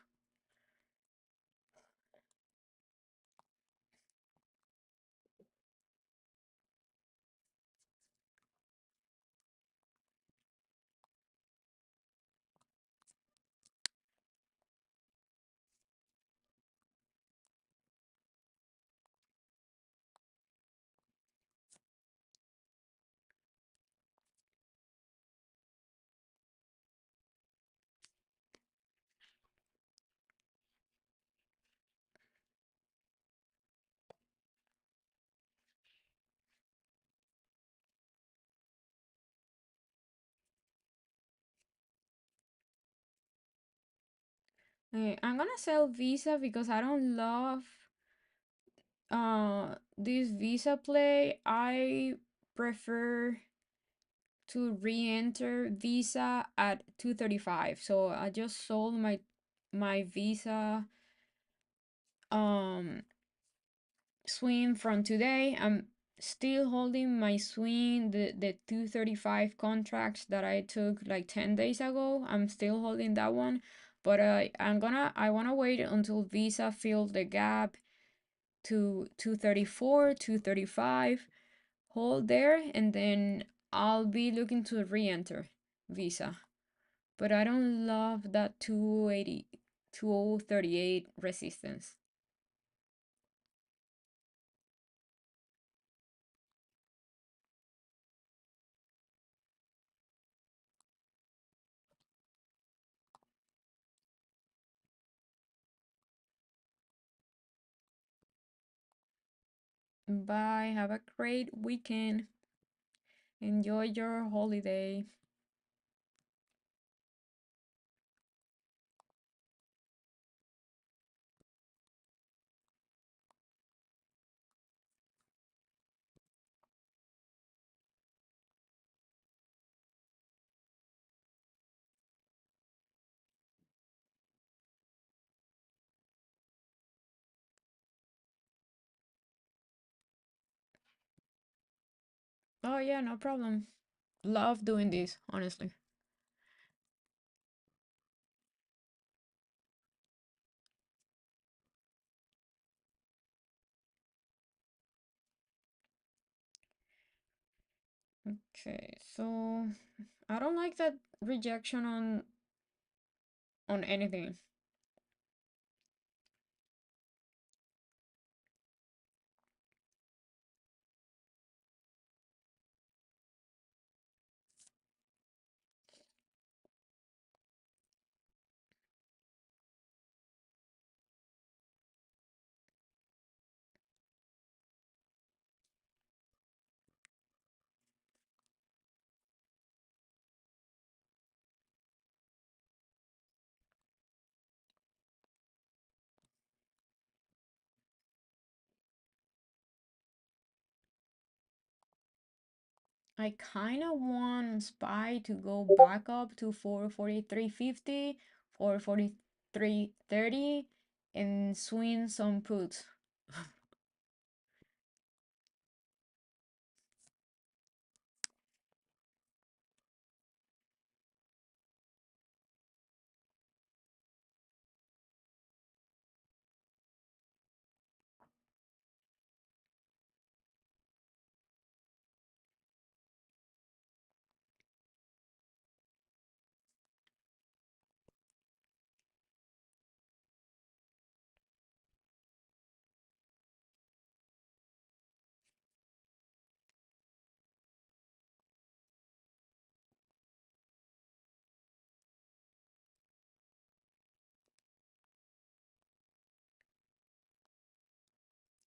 Okay, I'm gonna sell Visa because I don't love this Visa play. I prefer to re-enter Visa at 235. So I just sold my my Visa um swing from today. I'm still holding my swing, the 235 contracts that I took like 10 days ago. I'm still holding that one, but I want to wait until Visa fills the gap to 234, 235, hold there, and then I'll be looking to re-enter Visa. But I don't love that 280, 2038 resistance. Bye. Have a great weekend. Enjoy your holiday. Oh, yeah, no problem. Love doing this, honestly. Okay, so I don't like that rejection on anything. I kind of want SPY to go back up to 443.50, 443.30, and swing some puts.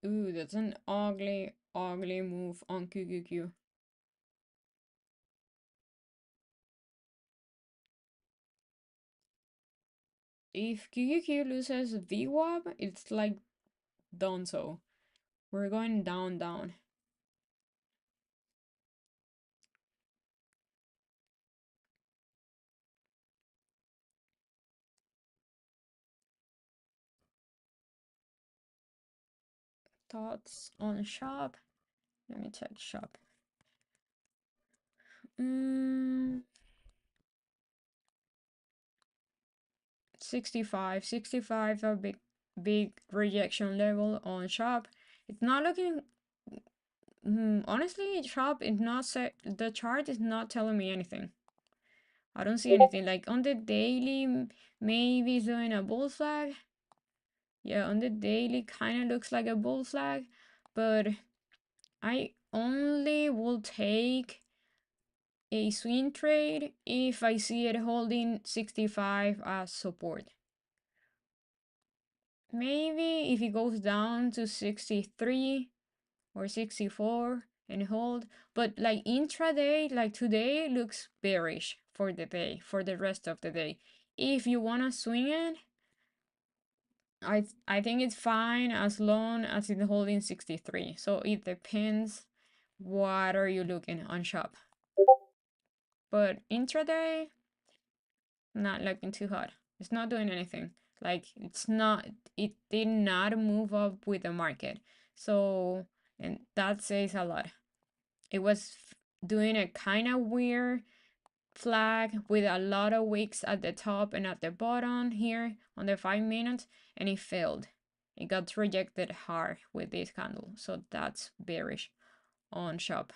Ooh, that's an ugly, ugly move on QQQ. If QQQ loses VWAP, it's like done so. We're going down, down. Thoughts on shop? Let me check shop. Mm, 65. 65 a big rejection level on shop. It's not looking honestly, shop is not the chart is not telling me anything. I don't see anything like on the daily. Maybe it's doing a bull flag. Yeah, on the daily kind of looks like a bull flag, but I only will take a swing trade if I see it holding 65 as support. Maybe if it goes down to 63 or 64 and hold, but like intraday, like today looks bearish for the day, for the rest of the day. If you want to swing it, I think it's fine as long as it's holding 63. So it depends what are you looking on shop. But intraday, not looking too hot. It's not doing anything. Like it did not move up with the market. So, and that says a lot. It was doing a kind of weird flag with a lot of wicks at the top and at the bottom here on the 5 minutes, and it failed. It got rejected hard with this candle. So that's bearish on SHOP.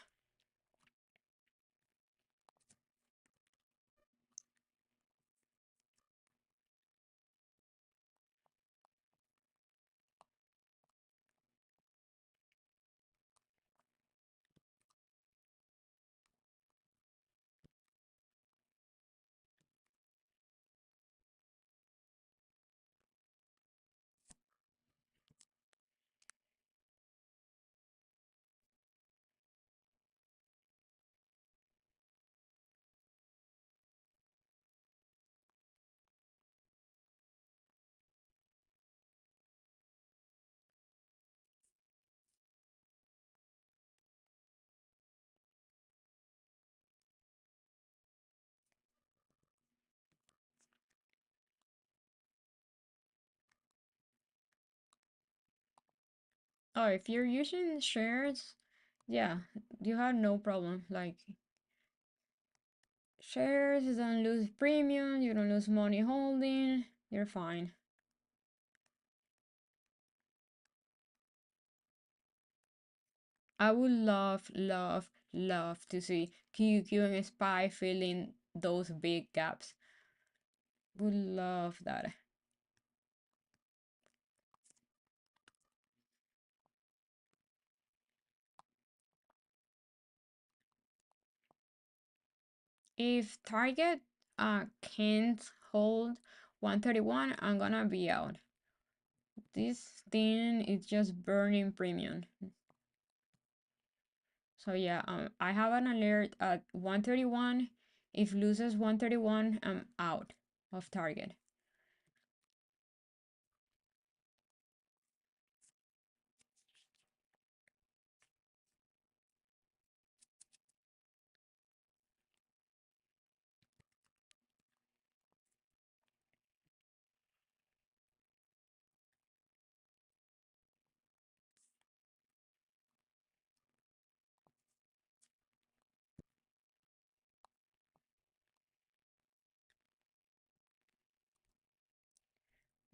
Oh, if you're using shares, yeah, you have no problem. Like shares, you don't lose premium, you don't lose money holding, you're fine. I would love to see QQ and SPY filling those big gaps. Would love that. If Target can't hold 131, I'm gonna be out. This thing is just burning premium. So yeah, I have an alert at 131. If loses 131, I'm out of Target.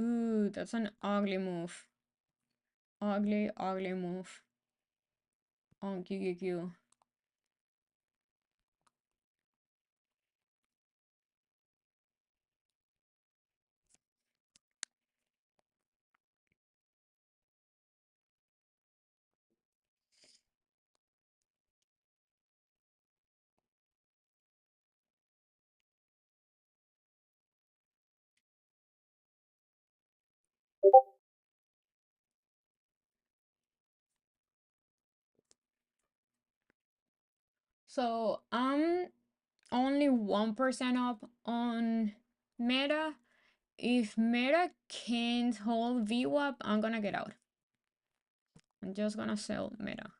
Ooh, that's an ugly move. Ugly move on QQQ. So I'm only 1% up on Meta. If Meta can't hold VWAP, I'm gonna get out. I'm just gonna sell Meta.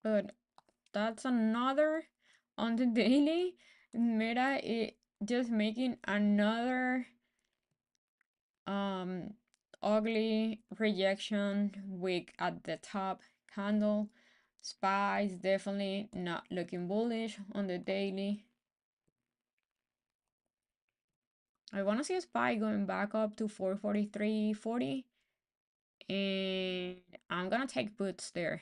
But that's another on the daily. Meta is just making another um ugly rejection wick at the top candle. SPY is definitely not looking bullish on the daily. I want to see a SPY going back up to 443.40, and I'm gonna take puts there.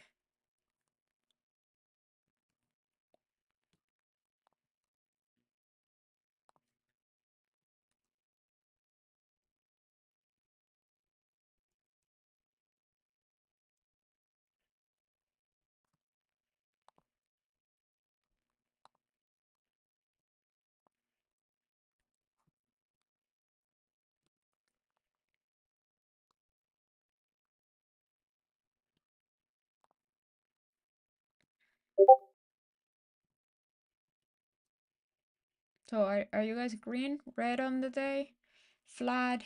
So are you guys green, red on the day? Flat?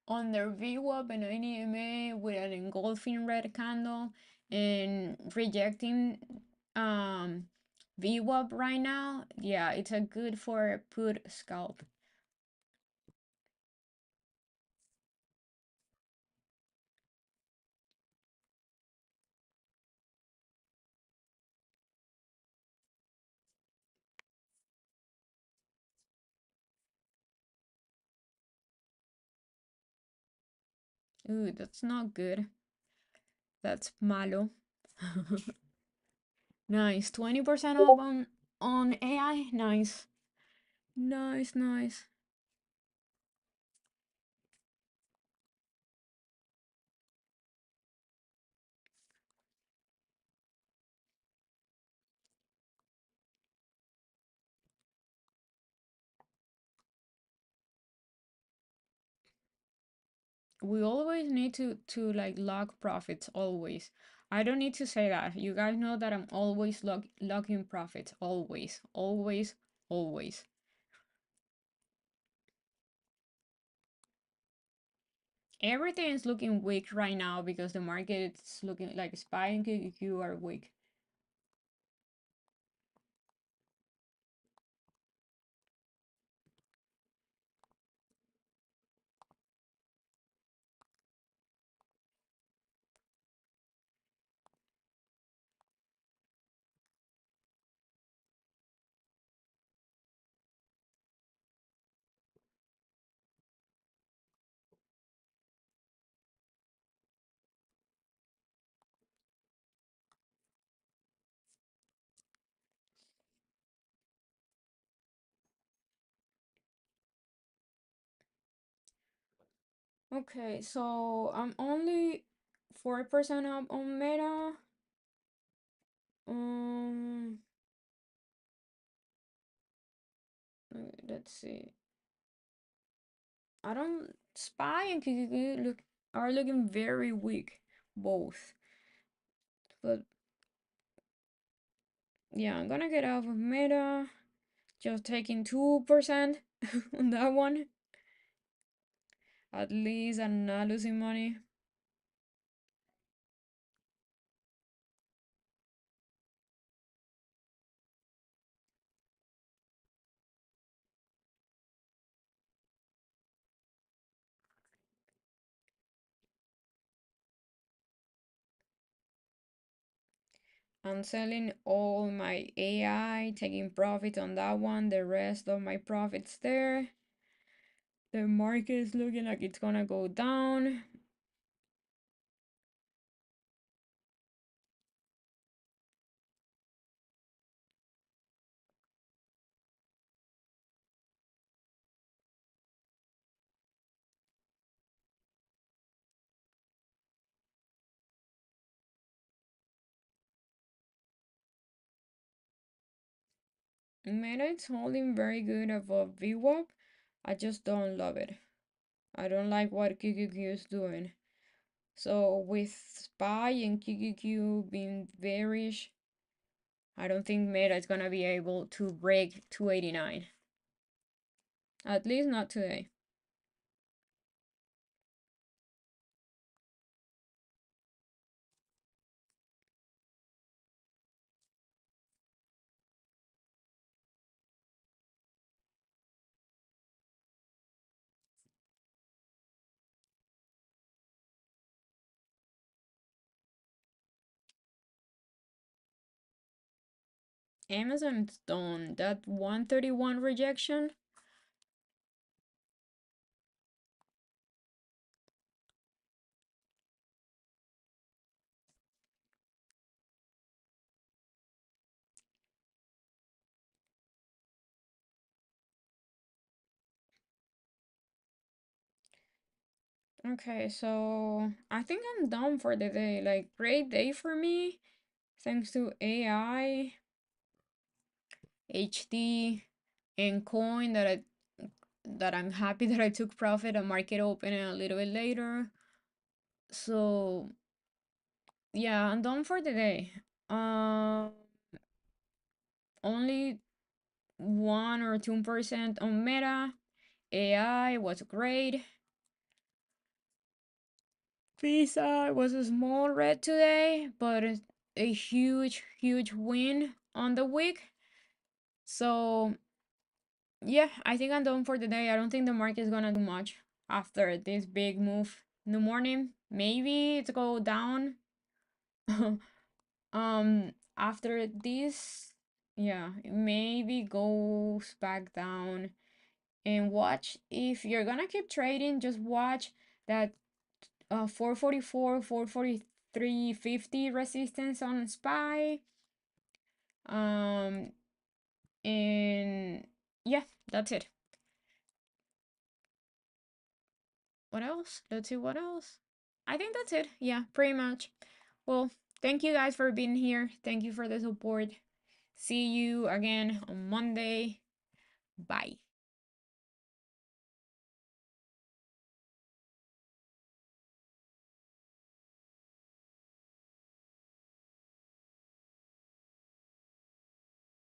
On their VWAP and NEMA with an engulfing red candle and rejecting VWAP right now, yeah, it's a good for a put scalp. Ooh, that's not good. That's malo. Nice. 20% off on AI. Nice. Nice, nice. We always need to like lock profits always. I don't need to say that. You guys know that I'm always locking profits. Always. Always. Always. Everything is looking weak right now because the market is looking like SPY and QQQ are weak. Okay, so I'm only 4% up on Meta. Um, let's see. I don't SPY and QQQ are looking very weak, both. But yeah, I'm gonna get off of Meta. Just taking 2% on that one. At least I'm not losing money. I'm selling all my AI, taking profit on that one. The rest of my profits there. The market is looking like it's gonna go down. Meta is holding very good above VWAP. I just don't love it. I don't like what QQQ is doing. So with SPY and QQQ being bearish, I don't think Meta is gonna be able to break 289. At least not today. Amazon's done. That 131 rejection. Okay, so I think I'm done for the day. Like, great day for me. Thanks to AI, HD, and Coin that that I'm happy that I took profit and market opening a little bit later. So yeah, I'm done for the day. Um, Only 1 or 2% on Meta. AI was great. Visa was a small red today, but it's a huge, huge win on the week. So yeah, I think I'm done for the day. I don't think the market is gonna do much after this big move in the morning. Maybe it's go down. After this, yeah, it maybe goes back down. And watch, if you're gonna keep trading, just watch that 444, 443.50 resistance on SPY. Um, and yeah, that's it. What else? Let's see what else. I think that's it. Yeah, pretty much. Well, thank you guys for being here. Thank you for the support. See you again on Monday. Bye.